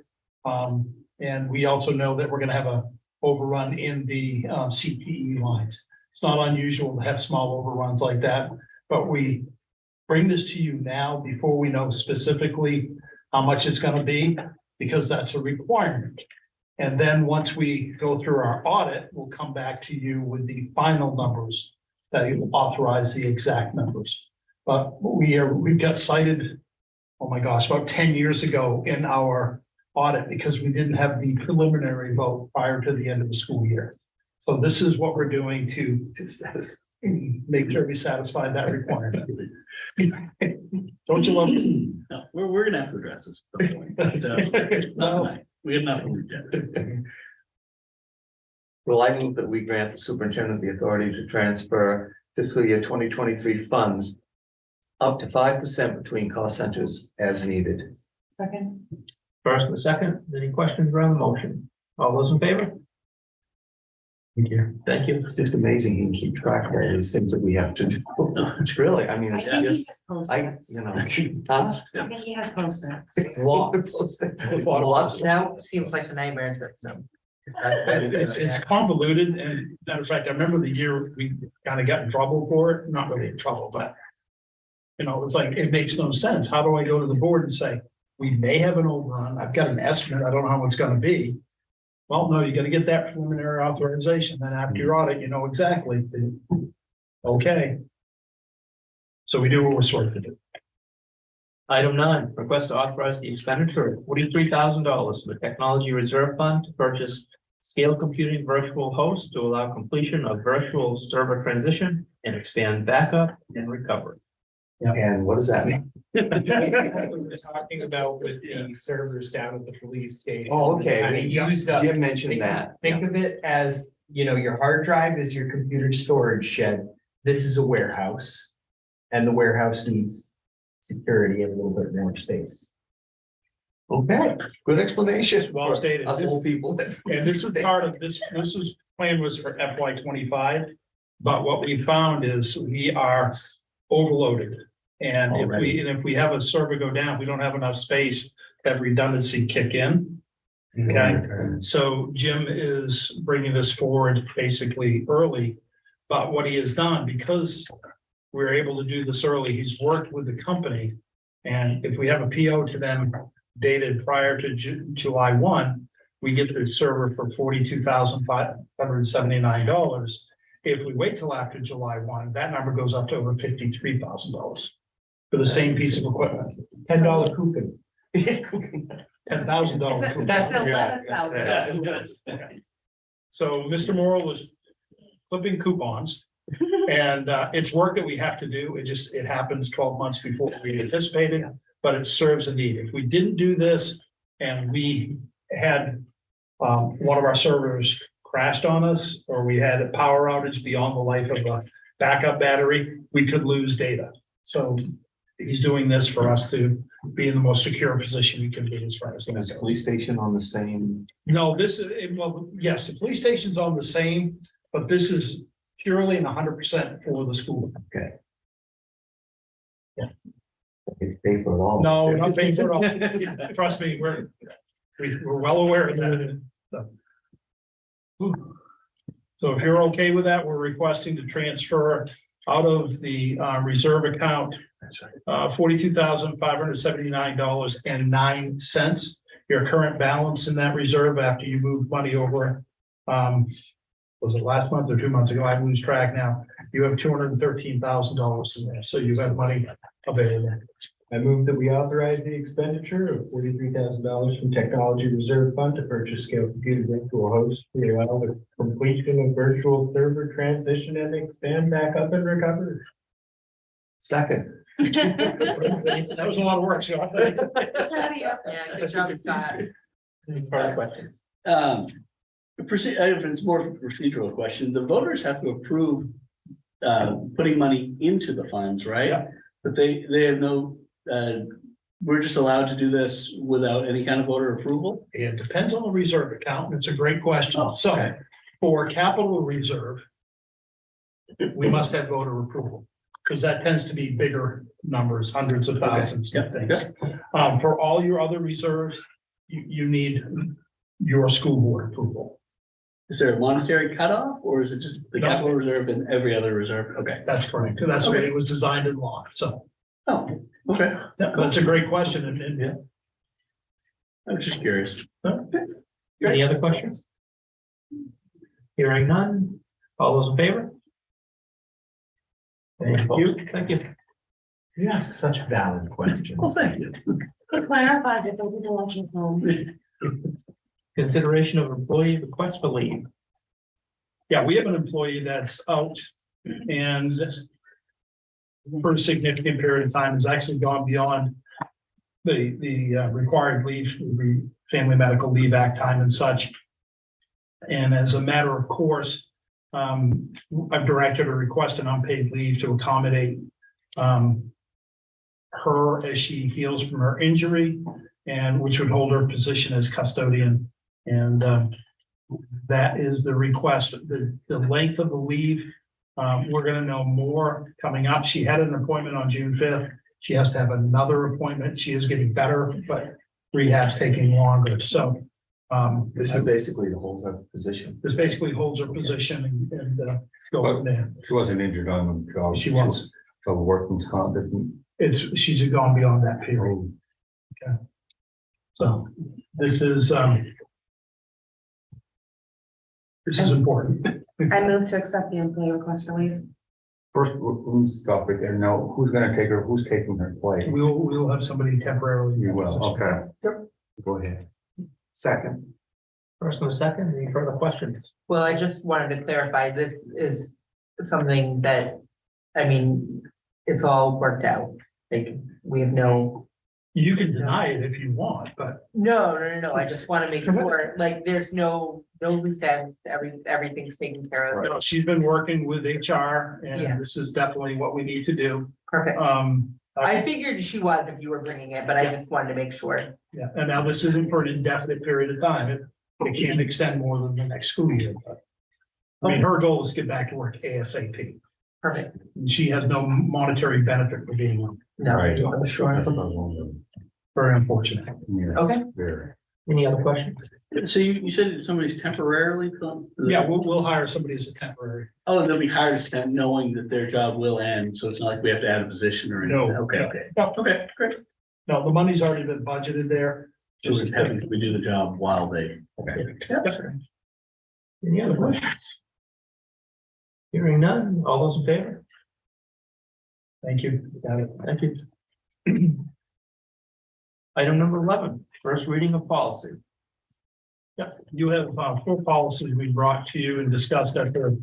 And we also know that we're going to have a overrun in the CPE lines. It's not unusual to have small overruns like that, but we bring this to you now before we know specifically how much it's going to be, because that's a requirement. And then once we go through our audit, we'll come back to you with the final numbers that will authorize the exact numbers. But we got cited, oh my gosh, about 10 years ago in our audit because we didn't have the preliminary vote prior to the end of the school year. So this is what we're doing to make sure we satisfy that requirement. Don't you love it? No, we're gonna have to address this. At some point. Not tonight. We have enough to reject. Well, I move that we grant the superintendent the authority to transfer fiscal year 2023 funds up to 5% between cost centers as needed. Second. First and second, any questions around the motion? All those in favor? Thank you. Thank you. It's just amazing he can keep track of all these things that we have to do. It's really, I mean, it's just, you know. Huh? I think he has post-its. Lots. Now seems like a nightmare, but no. It's convoluted, and matter of fact, I remember the year we kind of got in trouble for it, not really in trouble, but. You know, it's like, it makes no sense. How do I go to the board and say, we may have an overrun, I've got an estimate, I don't know how it's gonna be. Well, no, you gotta get that preliminary authorization, then after your audit, you know exactly. Okay. So we do what we're supposed to do. Item 9, request to authorize the expenditure of $43,000 for the Technology Reserve Fund to purchase scale computing virtual host to allow completion of virtual server transition and expand backup and recovery. And what does that mean? We were talking about with the servers down at the police station. Oh, okay. Kinda used up. Jim mentioned that. Think of it as, you know, your hard drive is your computer storage shed. This is a warehouse. and the warehouse needs security and a little bit more space. Okay, good explanation. Well stated. Us old people. And this is part of this is plan was for FY 25. But what we found is we are overloaded. And if we have a server go down, we don't have enough space to have redundancy kick in. Okay, so Jim is bringing this forward basically early. But what he has done, because we're able to do this early, he's worked with the company. And if we have a PO to them dated prior to July 1, we get the server for $42,579. If we wait till after July 1, that number goes up to over $53,000 for the same piece of equipment. $10 coupon. $10,000. That's $11,000. So Mr. Morrill was flipping coupons. And it's work that we have to do. It happens 12 months before we anticipated, but it serves a need. If we didn't do this and we had one of our servers crashed on us, or we had a power outage beyond the life of a backup battery, we could lose data. So he's doing this for us to be in the most secure position we can be as far as. Is the police station on the same? No, this is, well, yes, the police station's on the same, but this is purely and 100% for the school. Okay. They pay for it all. No, we're not paying for it all. Trust me, we're well aware of that. So if you're okay with that, we're requesting to transfer out of the reserve account $42,579.09. Your current balance in that reserve after you move money over, was it last month or 2 months ago? I lose track now. You have $213,000 in there, so you have money available. I move that we authorize the expenditure of $43,000 from Technology Reserve Fund to purchase scale computer virtual hosts to allow the completion of virtual server transition and expand backup and recovery. Second. That was a lot of work, Scott. Yeah, good job, Scott. Any further questions? It's more of a procedural question. The voters have to approve putting money into the funds, right? Yeah. But they have no, we're just allowed to do this without any kind of voter approval? It depends on the reserve account. It's a great question. Oh, So okay. for capital reserve, we must have voter approval, because that tends to be bigger numbers, hundreds of thousands of things. For all your other reserves, you need your school board approval. Is there a monetary cutoff, or is it just the No. capital reserve and every other reserve? Okay. That's correct. That's the way it was designed in law. So Oh, okay. that's a great question. And I was just curious. Any other questions? Hearing none. All those in favor? Thank you. Thank you. You ask such valid questions. Well, thank you. It clarifies if there's an election home. Consideration of employee request for leave. yeah, we have an employee that's out and for a significant period of time has actually gone beyond the required leave, the Family Medical Leave Act time and such. And as a matter of course, I've directed a request an unpaid leave to accommodate her as she heals from her injury, and which would hold her position as custodian. And that is the request. The length of the leave, we're going to know more coming up. She had an appointment on June 5th. She has to have another appointment. She is getting better, but rehab's taking longer. So This is basically the whole position. this basically holds her position and go from there. She wasn't injured on the job. She was. So workman's comp didn't. She's gone beyond that period. Okay. So this is important. I move to accept the employee request for leave. First, who's stop right there? No, who's gonna take her? Who's taking her place? We'll have somebody temporarily. You will, okay. Yep. Go ahead. Second. First and a second, any further questions? Well, I just wanted to clarify, this is something that, I mean, it's all worked out. Like, we have no You can deny it if you want, but No, I just want to make sure, like, there's no loose ends, everything's taken care of. you know, she's been working with HR Yeah. and this is definitely what we need to do. Perfect. I I figured she was if you were bringing it, but I just wanted to make sure. Yeah, and now this isn't for an indefinite period of time. It can't extend more than the next school year. But I mean, her goal is to get back to work ASAP. Perfect. And she has no monetary benefit for being one. No, I'm sure. Very unfortunate. okay, Any other questions? So you said somebody's temporarily? Yeah, we'll hire somebody as a temporary. Oh, they'll be hired as temp, knowing that their job will end, so it's not like we have to add a position or anything. No. Okay. No, Okay, great. no, the money's already been budgeted there. So we're having, we do the job while they. Any other questions? Hearing none, all those in favor? Thank you. Got it. Thank you. Item number 11, first reading of policy. Yeah, you have 4 policies we brought to you and discussed at the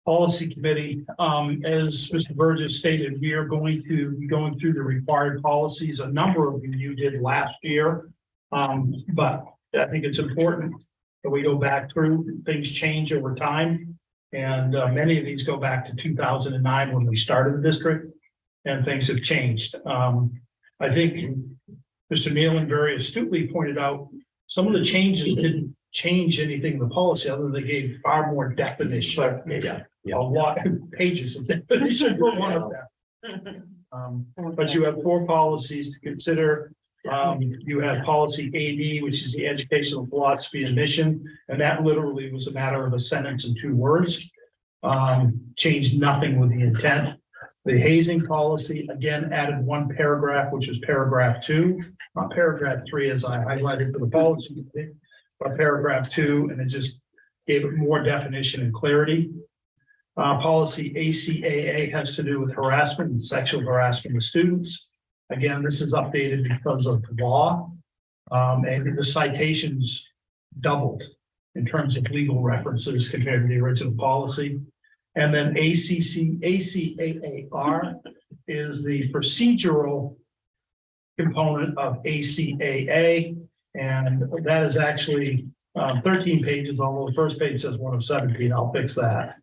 policy committee. As Mr. Burgess stated, we are going to be going through the required policies. A number of you did last year. But I think it's important that we go back through, things change over time. And many of these go back to 2009 when we started the district and things have changed. I think Mr. Nealon very astutely pointed out some of the changes didn't change anything in the policy other than they gave far more definition. Yeah. A lot of pages of definition for one of them. But you have 4 policies to consider. You have policy AD, which is the educational philosophy and mission, and that literally was a matter of a sentence and 2 words. Changed nothing with the intent. The hazing policy, again, added 1 paragraph, which was paragraph 2, not paragraph 3, as I highlighted for the policy, but paragraph 2, and it just gave it more definition and clarity. Policy ACAA has to do with harassment and sexual harassment of students. Again, this is updated because of law, and the citations doubled in terms of legal references compared to the original policy. And then ACAR is the procedural component of ACAA, and that is actually 13 pages, although the first page says 1 of 17. I'll fix that.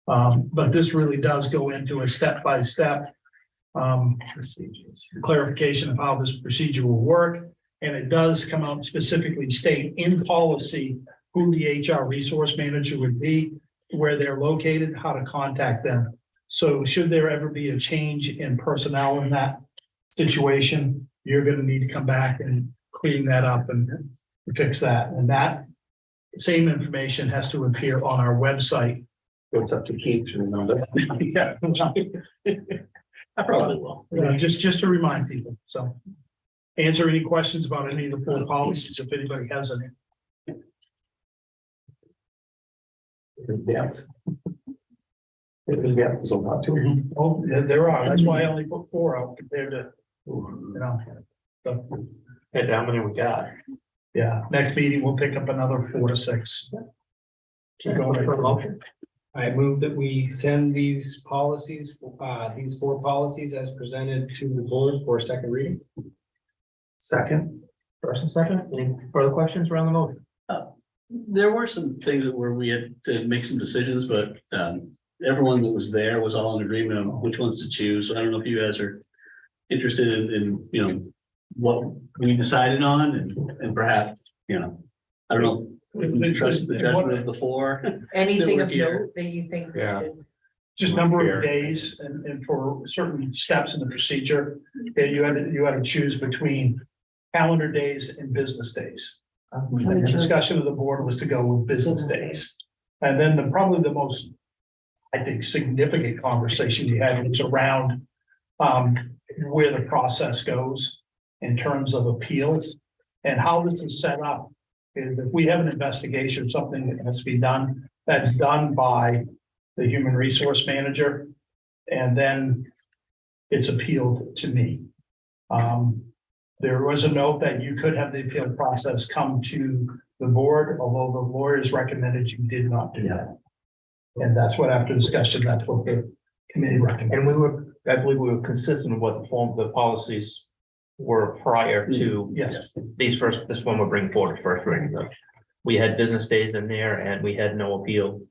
But this really does go into a step-by-step clarification of how this procedure will work. And it does come out specifically state in policy who the HR resource manager would be, where they're located, how to contact them. So should there ever be a change in personnel in that situation, you're going to need to come back and clean that up and fix that. And that same information has to appear on our website. It's up to Keith to remember. Yeah. I probably will. Just to remind people, so. Answer any questions about any of the 4 policies, if anybody has any. Depth. Depth is a lot too. Oh, there are, that's why I only put 4 out compared to, you know. So, And how many we got? yeah, next meeting, we'll pick up another 4 to 6. Keep going for a motion. I move that we send these policies, these 4 policies as presented to the board for second reading. Second. First and second, any further questions around the motion? There were some things where we had to make some decisions, but everyone that was there was all in agreement on which ones to choose. So I don't know if you guys are interested in you know, what we decided on and perhaps, you know, I don't know. We trust the judgment of the 4. Anything of here. note that you think? we Yeah. should- Just number of days and for certain steps in the procedure, that you had to choose between calendar days and business days. And the discussion of the board was to go with business days. And then probably the most, I think, significant conversation we had was around where the process goes in terms of appeals and how this is set up. Is if we have an investigation, something that has to be done, that's done by the human resource manager, and then it's appealed to me. There was a note that you could have the appeal process come to the board, although the lawyers recommended you did not do that. And that's what, after discussion, that's what the committee recommended. And I believe we were consistent with what the form, the policies were prior to Yes, this one we're bringing forward first reading. Though. We had business days in there and we had no appeal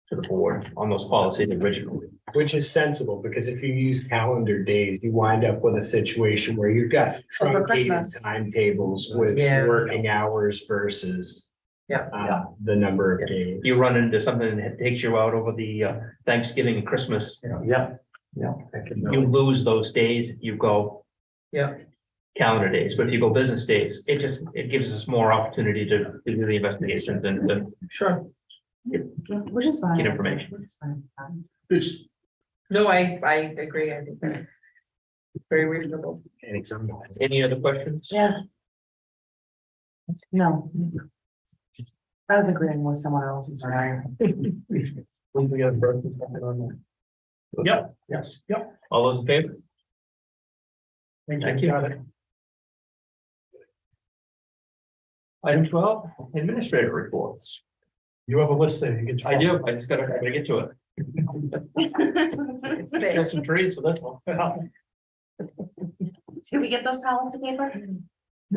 to the board on those policies originally. Which is sensible, because if you use calendar days, you wind up with a situation where you've got truncated Christmas. timetables with Yeah. working hours versus Yeah. the number of days. You run into something that takes you out over the Thanksgiving and Christmas. Yeah. You lose those days if you go. Yeah. Calendar days, but if you go business days, it gives us more opportunity to do the investigations and to Sure. Which is fine. get information. Which is fine. It's, No, I agree. I think that's very reasonable. Any other questions? Yeah. No. I was agreeing with someone else, I'm sorry. Yep. yes. All those in favor? Thank you. Item 12, administrative reports. You have a list there. You get. I do, I gotta get to it. It's there. Got some trees, so that's all. Did we get those columns of paper?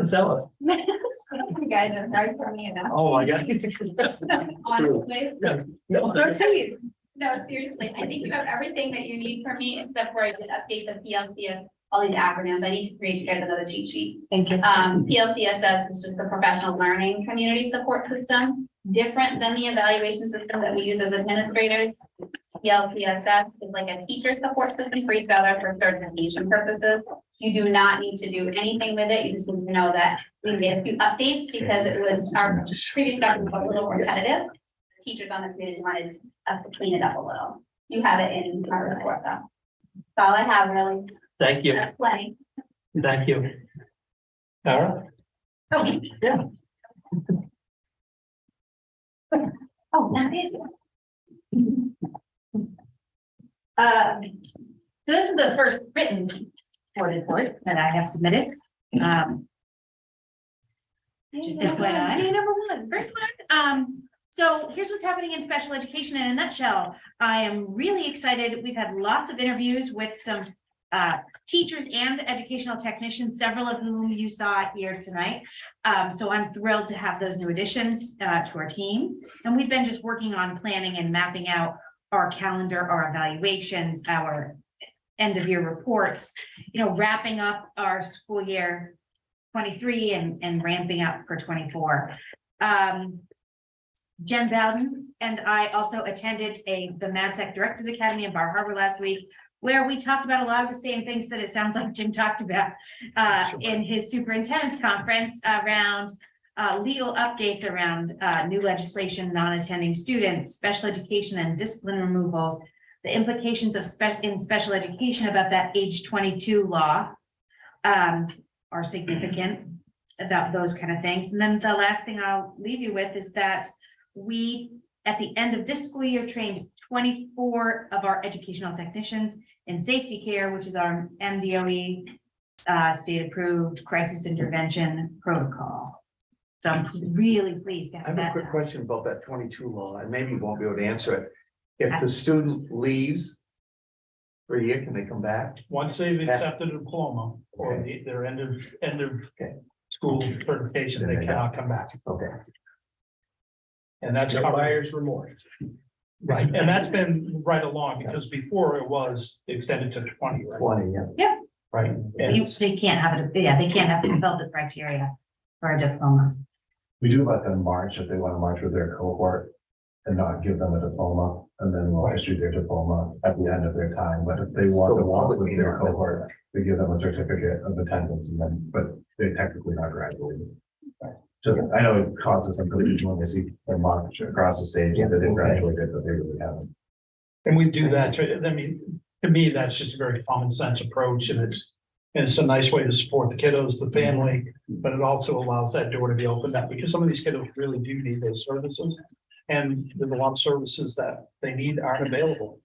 Sell us. You guys are hard for me enough. Oh, my God. Honestly. No. No, seriously, I think you have everything that you need from me, except for I did update the PLCS, all these acronyms. I need to create you guys another cheat sheet. Thank you. PLCSS is just the professional learning community support system, different than the evaluation system that we use as administrators. PLCSS is like a teacher support system for each other for certification purposes. You do not need to do anything with it. You just need to know that we made a few updates because it was our previous document was a little repetitive. Teachers on the committee wanted us to clean it up a little. You have it in our report though. That's all I have really. Thank you, That's plenty. thank you. Tara? Okay. Yeah. Oh, now this one. So this is the first written board report that I have submitted. Just FYI. Hey, number one, first one. So here's what's happening in special education in a nutshell. I am really excited. We've had lots of interviews with some teachers and educational technicians, several of whom you saw here tonight. So I'm thrilled to have those new additions to our team. And we've been just working on planning and mapping out our calendar, our evaluations, our end of year reports, wrapping up our school year 23 and ramping up for 24. Jen Bowden and I also attended the MadSec Directors Academy in Bar Harbor last week, where we talked about a lot of the same things that it sounds like Jim talked about in his superintendent's conference around legal updates around new legislation, non-attending students, special education and discipline removals, the implications of in special education about that age 22 law are significant about those kind of things. And then the last thing I'll leave you with is that we, at the end of this school year, trained 24 of our educational technicians in safety care, which is our MDOE state-approved crisis intervention protocol. So I'm really pleased to I have have a that. quick question about that 22 law, and maybe you won't be able to answer it. If the student leaves for a year, can they come back? Once they've accepted a diploma or their end of school certification, they cannot come back. Okay. And that's No covered. buyer's remorse. Right, and that's been right along, because before it was extended to 20, right? 20, yeah. Right. They can't have it, they can't have to fulfill the criteria for a diploma. We do let them march if they want to march with their cohort and not give them a diploma, and then we'll issue their diploma at the end of their time. But if they want to walk with their cohort, we give them a certificate of attendance, and then, but they technically not graduating. Just, I know it causes some confusion when they see them march across the stage that they graduated, but they really haven't. And we do that, I mean, to me, that's just a very common sense approach, and it's a nice way to support the kiddos, the family, but it also allows that door to be opened up, because some of these kiddos really do need those services. And there's a lot of services that they need aren't available.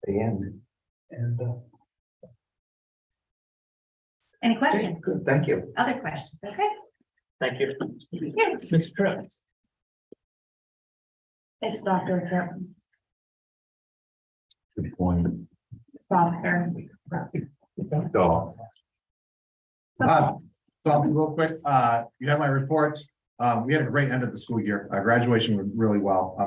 And And Any questions? good, thank you. Other questions? Okay. Thank you. Yeah. Mr. Trent. Thanks, Dr. Kemp. Good point. Dr. So, So I'll be real quick. You have my report. We had a great end of the school year. Graduation went really well.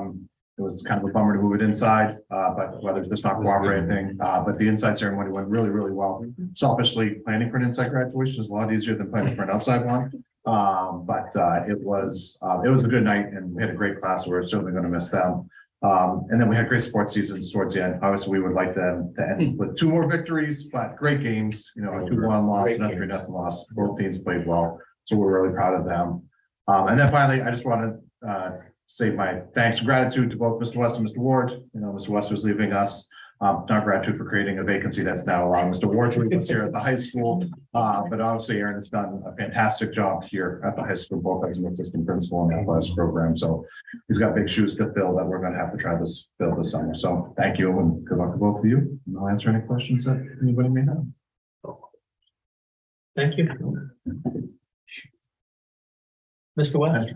It was kind of a bummer to move it inside, but whether it's just not cooperating, but the inside ceremony went really, really well. Selfishly, planning for an inside graduation is a lot easier than planning for an outside one. But it was a good night and we had a great class. We're certainly going to miss them. And then we had great sports seasons towards the end. Obviously, we would like them to end with 2 more victories, but great games, you know, a 2-1 loss, and a 3-0 loss. Both teams played well. So we're really proud of them. And then finally, I just want to say my thanks and gratitude to both Mr. West and Mr. Ward. You know, Mr. West was leaving us. Not gratitude for creating a vacancy that's now allowing Mr. Ward to leave us here at the high school. But obviously Aaron has done a fantastic job here at the high school, both as an assistant principal in the athletics program. So he's got big shoes to fill that we're going to have to try to fill this summer. So thank you and good luck to both of you. And I'll answer any questions that anybody may have. Thank you. Mr. West.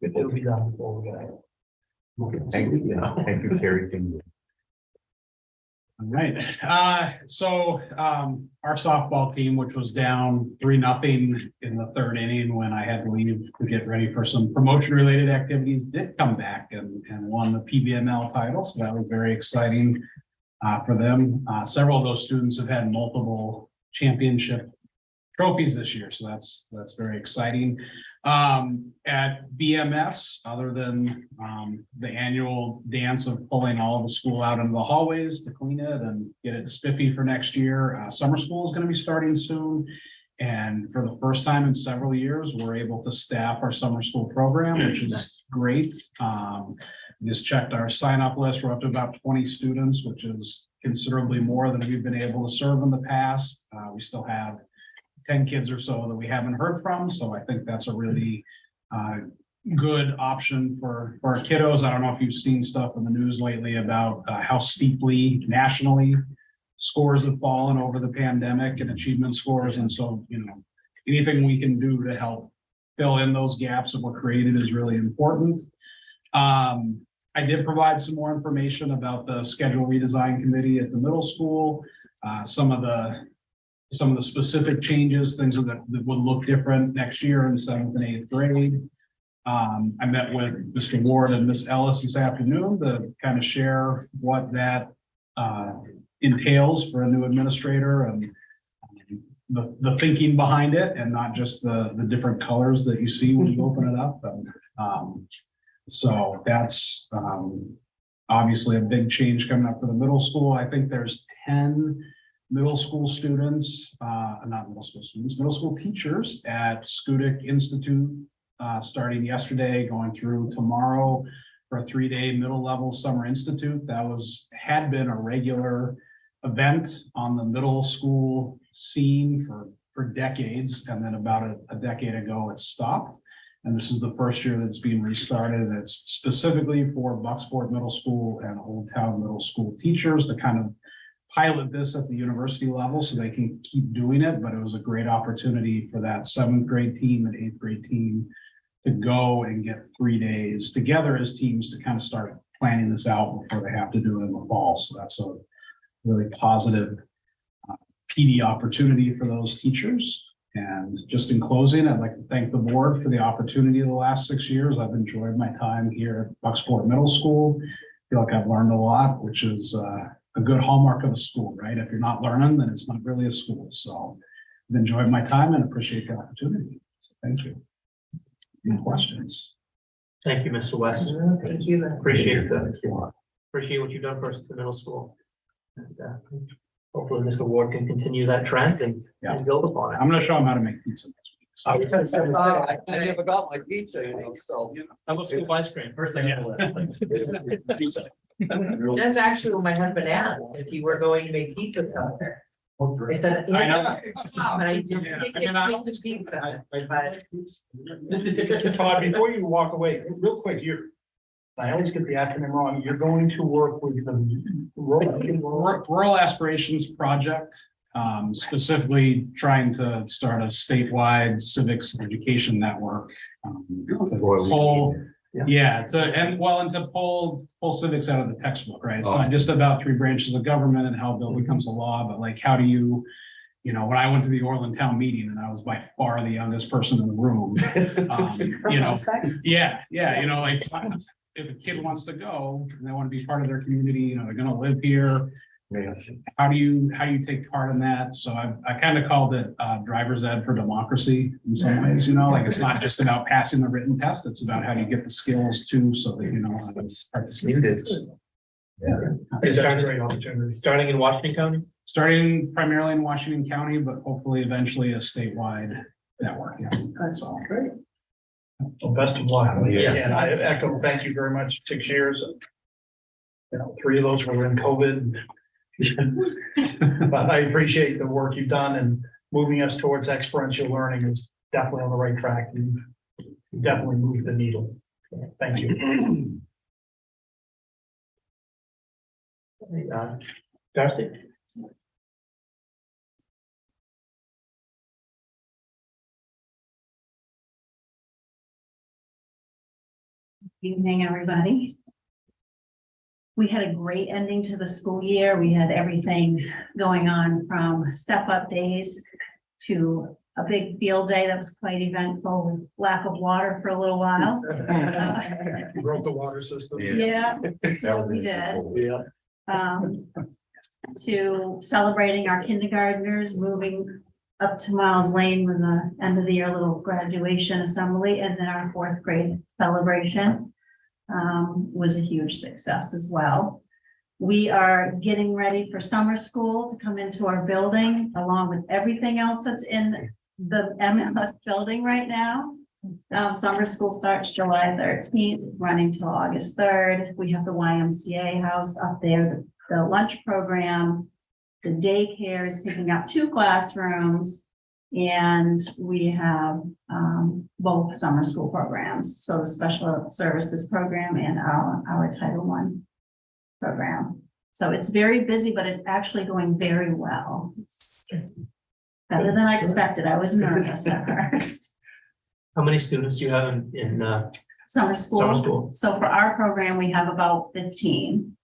It'll be done before we go. Thank you, Terry. All right, so our softball team, which was down 3-0 in the 3rd inning when I had to leave to get ready for some promotion related activities, did come back and won the PBML title. So that was very exciting for them. Several of those students have had multiple championship trophies this year, so that's very exciting. At BMS, other than the annual dance of pulling all of the school out into the hallways to clean it and get it spiffy for next year, summer school is going to be starting soon. And for the first time in several years, we're able to staff our summer school program, which is great. Just checked our sign-up list. We're up to about 20 students, which is considerably more than we've been able to serve in the past. We still have 10 kids or so that we haven't heard from. So I think that's a really good option for our kiddos. I don't know if you've seen stuff in the news lately about how steeply nationally scores have fallen over the pandemic and achievement scores. And so, you know, anything we can do to help fill in those gaps that were created is really important. I did provide some more information about the schedule redesign committee at the middle school. Some of the specific changes, things that would look different next year in 7th and 8th grade. I met with Mr. Ward and Miss Ellis this afternoon to kind of share what that entails for a new administrator and the thinking behind it, and not just the different colors that you see when you open it up. So that's obviously a big change coming up for the middle school. I think there's 10 middle school students, not middle school students, middle school teachers at Schoodic Institute, starting yesterday, going through tomorrow for a 3-day middle level summer institute. That had been a regular event on the middle school scene for decades. And then about a decade ago, it stopped. And this is the first year that's being restarted. And it's specifically for Bucksport Middle School and Old Town Middle School teachers to kind of pilot this at the university level so they can keep doing it. But it was a great opportunity for that 7th grade team and 8th grade team to go and get 3 days together as teams to kind of start planning this out before they have to do it in the fall. So that's a really positive PD opportunity for those teachers. And just in closing, I'd like to thank the board for the opportunity the last 6 years. I've enjoyed my time here at Bucksport Middle School. I feel like I've learned a lot, which is a good hallmark of a school, right? If you're not learning, then it's not really a school. So I've enjoyed my time and appreciate the opportunity. So thank you. Any questions? Thank you, Mr. West. Thank you. Appreciate what you've done for us at the middle school. And hopefully Mr. Ward can continue that trend and build upon it. I'm going to show them how to make pizza next week. So. I never got my pizza, so. How about scoop ice cream? First thing on the list. That's actually what my husband asked, if you were going to make pizza down there. I said, I know. but I didn't think it's made the pizza. But Todd, before you walk away, real quick, I always get the acronym wrong. You're going to work with the Rural Aspirations Project specifically trying to start a statewide civics education network. To pull, yeah, to pull civics out of the textbook, right? It's not just about 3 branches of government and how a bill becomes a law, but like, how do you, when I went to the Orland Town meeting and I was by far the youngest person in the room, like if a kid wants to go and they want to be part of their community, they're going to live here. How do you take part in that? So I kind of called it driver's ed for democracy in some ways, like it's not just about passing the written test. It's about how do you get the skills too, so that how to participate. Starting in Washington County? Starting primarily in Washington County, but hopefully eventually a statewide network. That's all great. Well, best of luck. Yes. And I echo, thank you very much. 6 years. 3 of those were in COVID. But I appreciate the work you've done, and moving us towards exponential learning is definitely on the right track. You definitely moved the needle. Thank you. Darcy? Evening, everybody. We had a great ending to the school year. We had everything going on from step-up days to a big field day that was quite eventful with lack of water for a little while. Broke the water system. Yeah, we did. Yeah. To celebrating our kindergartners, moving up to Miles Lane with the end of the year little graduation assembly, and then our 4th grade celebration was a huge success as well. We are getting ready for summer school to come into our building, along with everything else that's in the MLS building right now. Summer school starts July 13th, running till August 3rd. We have the YMCA house up there, the lunch program. The daycare is taking up 2 classrooms, and we have both summer school programs. So the special services program and our Title I program. So it's very busy, but it's actually going very well. It's better than I expected. I was nervous at first. How many students do you have in Summer school. Summer school. So for our program, we have about 15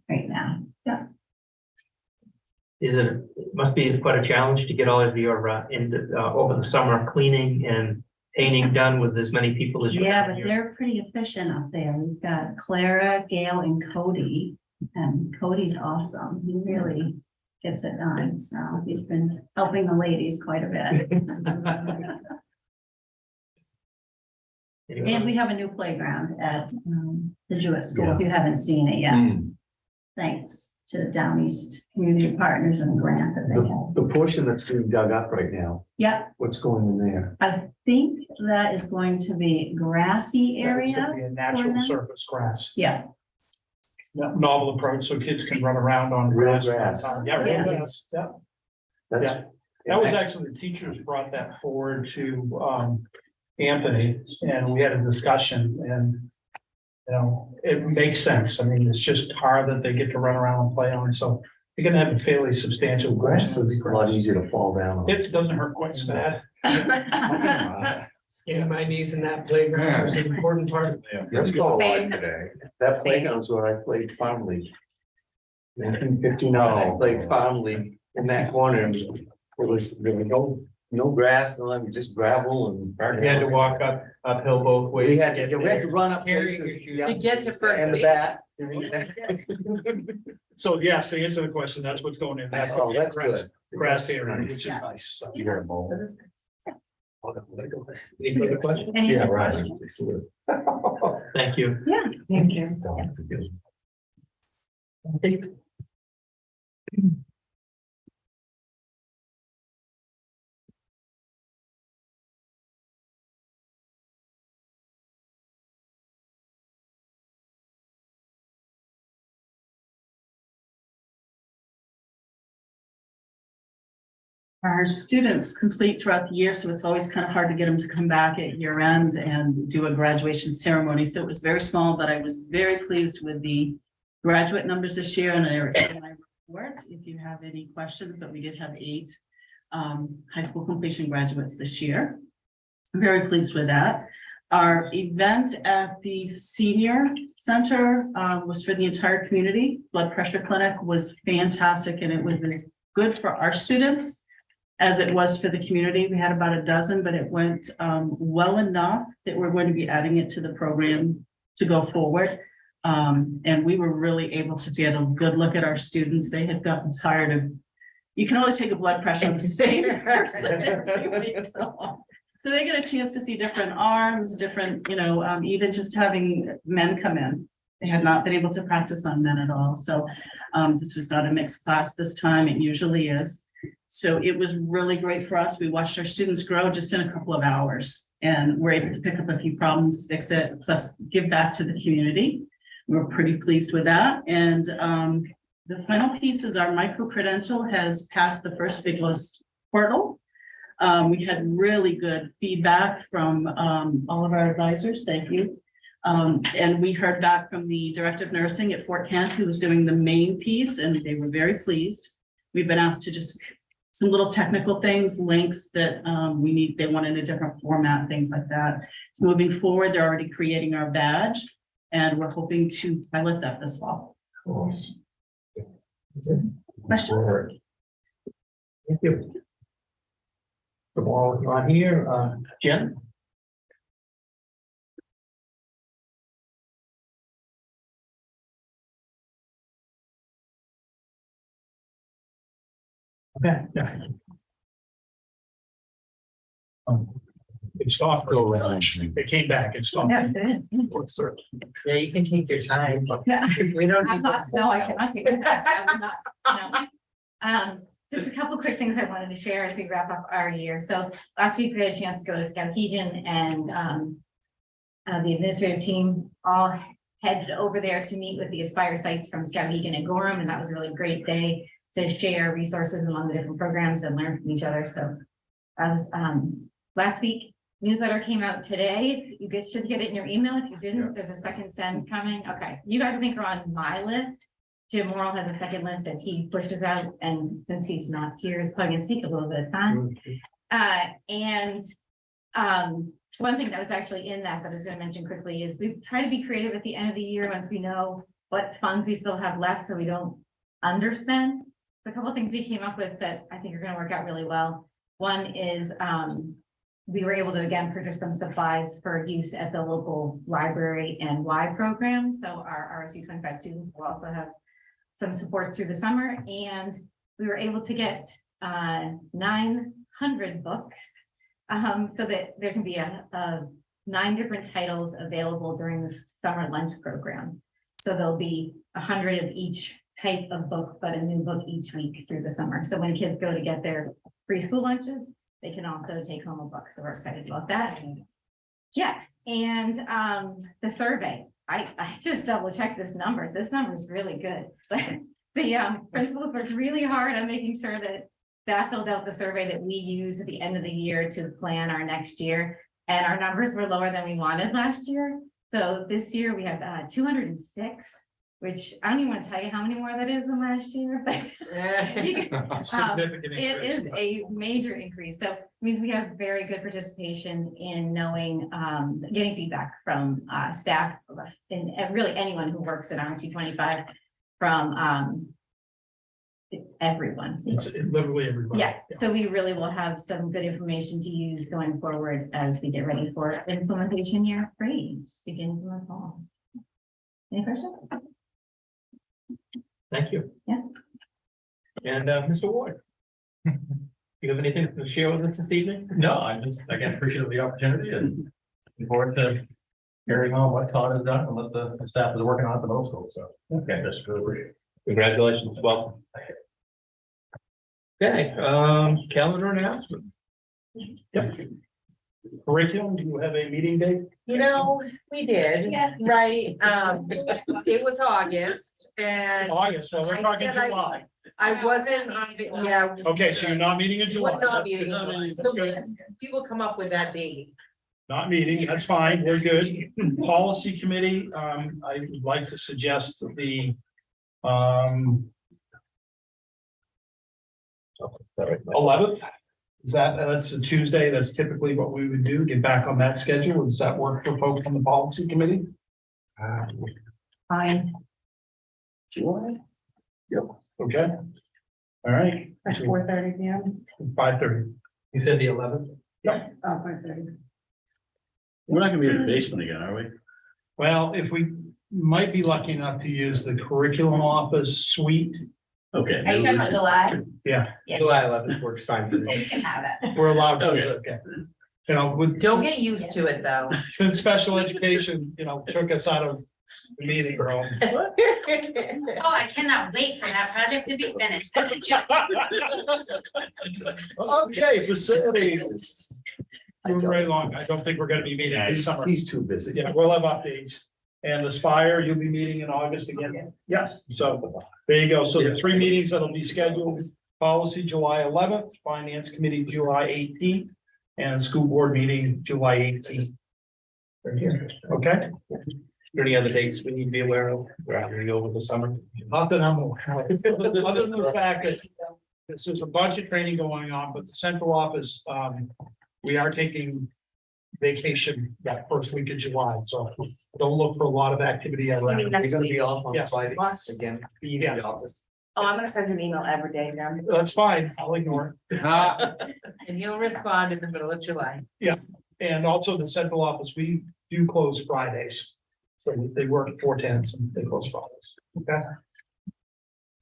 right now. Yeah. It must be quite a challenge to get all of your over the summer cleaning and painting done with as many people as you have. Yeah, but they're pretty efficient up there. We've got Clara, Gail, and Cody. And Cody's awesome. He really gets it done. So he's been helping the ladies quite a bit. And we have a new playground at the Jewett School, if you haven't seen it yet. Thanks to Down East Community Partners and the grant that they have. The portion that's being dug up right now, Yeah, what's going in there? I think that is going to be grassy area. Be a natural them. surface grass. Yeah, Novel approach, so kids can run around on Real grass. grass. Yeah, Yeah. real grass. Yeah. That's, Yeah. That was actually, the teachers brought that forward to Anthony, and we had a discussion, and it makes sense. I mean, it's just hard that they get to run around and play on, so you're gonna have a fairly substantial grass grass. is a lot easier to fall down on. It doesn't hurt quite so bad. Skinning my knees in that playground was an important part of it. Let's go Same. today. That playground's where I played farm league. 1959, I played farm league in that corner. There was no grass, just gravel and. You had to walk uphill both ways. We had to run up Carrying places. your yeah, To get to first And the base. bat. So yes, to answer the question, that's what's going in. That's Oh, that's good. grass area, which is nice. So. You got a ball. Any further questions? Any Yeah, other right. questions? Thank you. Thank you. Our students complete throughout the year, so it's always kind of hard to get them to come back at year end and do a graduation ceremony. So it was very small, but I was very pleased with the graduate numbers this year, and I report if you have any questions, but we did have 8 high school completion graduates this year. I'm very pleased with that. Our event at the senior center was for the entire community. Blood pressure clinic was fantastic, and it was as good for our students as it was for the community. We had about a dozen, but it went well enough that we're going to be adding it to the program to go forward. And we were really able to get a good look at our students. They had gotten tired of, you can only take a blood pressure of the same person. So they get a chance to see different arms, different, even just having men come in. They had not been able to practice on men at all. So this was not a mixed class this time. It usually is. So it was really great for us. We watched our students grow just in a couple of hours, and we're able to pick up a few problems, fix it, plus give back to the community. We're pretty pleased with that. And the final piece is our micro-credential has passed the first FIGLOS portal. We had really good feedback from all of our advisors. Thank you. And we heard back from the director of nursing at Fort Kent, who was doing the main piece, and they were very pleased. We've been asked to just some little technical things, links that they want in a different format, things like that. So moving forward, they're already creating our badge, and we're hoping to pilot that this fall. Question? Thank you. From all on here, Jen? Okay. It stopped. It came back. It stopped. Yeah, you can take your time. We don't. I'm not, no, I cannot. I will not, no. Just a couple quick things I wanted to share as we wrap up our year. So last week we had a chance to go to Skowhegan, and the administrative team all headed over there to meet with the Aspire sites from Skowhegan and Gorham, and that was a really great day to share resources among the different programs and learn from each other. So as last week, newsletter came out today. You guys should get it in your email. If you didn't, there's a second send coming. Okay, you guys I think are on my list. Jim Morrill has a second list that he pushes out, and since he's not here, it's probably gonna take a little bit of time. One thing that was actually in that I was gonna mention quickly is we try to be creative at the end of the year once we know what funds we still have left, so we don't underspend. So a couple of things we came up with that I think are gonna work out really well. One is we were able to again purchase some supplies for use at the local library and Y program. So our RSU 25 students will also have some supports through the summer, and we were able to get 900 books so that there can be 9 different titles available during this summer lunch program. So there'll be 100 of each type of book, but a new book each week through the summer. So when kids go to get their free school lunches, they can also take home a book. So we're excited about that. Yeah, and the survey. I just double checked this number. This number is really good. The principals worked really hard on making sure that staff filled out the survey that we use at the end of the year to plan our next year. And our numbers were lower than we wanted last year. So this year we have 206, which I don't even want to tell you how many more that is than last year, but it is a major increase. So it means we have very good participation in knowing, getting feedback from staff and really anyone who works at RSU 25 from everyone. It's literally everybody. Yeah, so we really will have some good information to use going forward as we get ready for implementation year 3, beginning from the fall. Any questions? Thank you. Yeah. And Mr. Ward, you have anything to share with us this evening? No, I just, again, appreciate the opportunity and looking forward to carrying on what Todd has done and what the staff is working on at the middle school. So, okay, just really appreciate it. Congratulations, welcome. Okay, calendar announcement. Yep. Curriculum, do you have a meeting date? You know, we did, Yeah. right? It was August and August, well, we're talking I said July. I wasn't, yeah. Okay, so you're not meeting in July. We're not meeting in July. So Okay. we will come up with that date. Not meeting, that's fine, we're good. Policy committee, I would like to suggest the 11th. Is that's a Tuesday, that's typically what we would do, get back on that schedule, does that work for folks on the policy committee? Fine. Okay. All right, That's 4:30 p.m. 5:30. You said the 11th? Oh, 5:30. We're not gonna be in the basement again, are we? Well, if we might be lucky enough to use the curriculum office suite, Okay. Are you talking about July? yeah, July 11th works fine for me. You can have it. we're allowed to, Okay. okay. You know, with. Don't get used to it, though. Since special education, you know, took us out of the meeting room. Oh, I cannot wait for that project to be finished. Okay, facilities. Moving right along, I don't think we're gonna be meeting this summer. He's too busy. Yeah, we'll have updates. And the Spire, you'll be meeting in August again? Yes. So there you go. So the 3 meetings that'll be scheduled, policy July 11th, finance committee July 18th, and school board meeting July 18th. Okay? Any other dates we need to be aware of? We're having over the summer. Nothing I'm aware of. Other than the fact that this is a bunch of training going on, but the central office, we are taking vacation that first week of July, so don't look for a lot of activity around. You're gonna be off on Yes. Friday again. Yes. Oh, I'm gonna send an email every day now. That's fine, I'll ignore And you'll respond in the middle of July. it. And also the central office, we do close Fridays. So they work 4/10s and they close Fridays. Okay.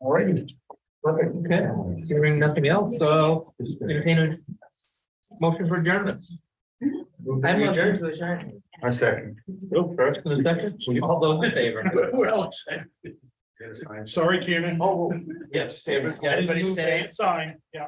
All righty. Perfect. Okay, hearing nothing else, so entertain a motion for adjournment. I'm motion to adjourn. I second. Go first and a second, all those in favor? We're all excited. Sorry, Kiernan. Oh, yeah, just everybody say. Sign, yeah.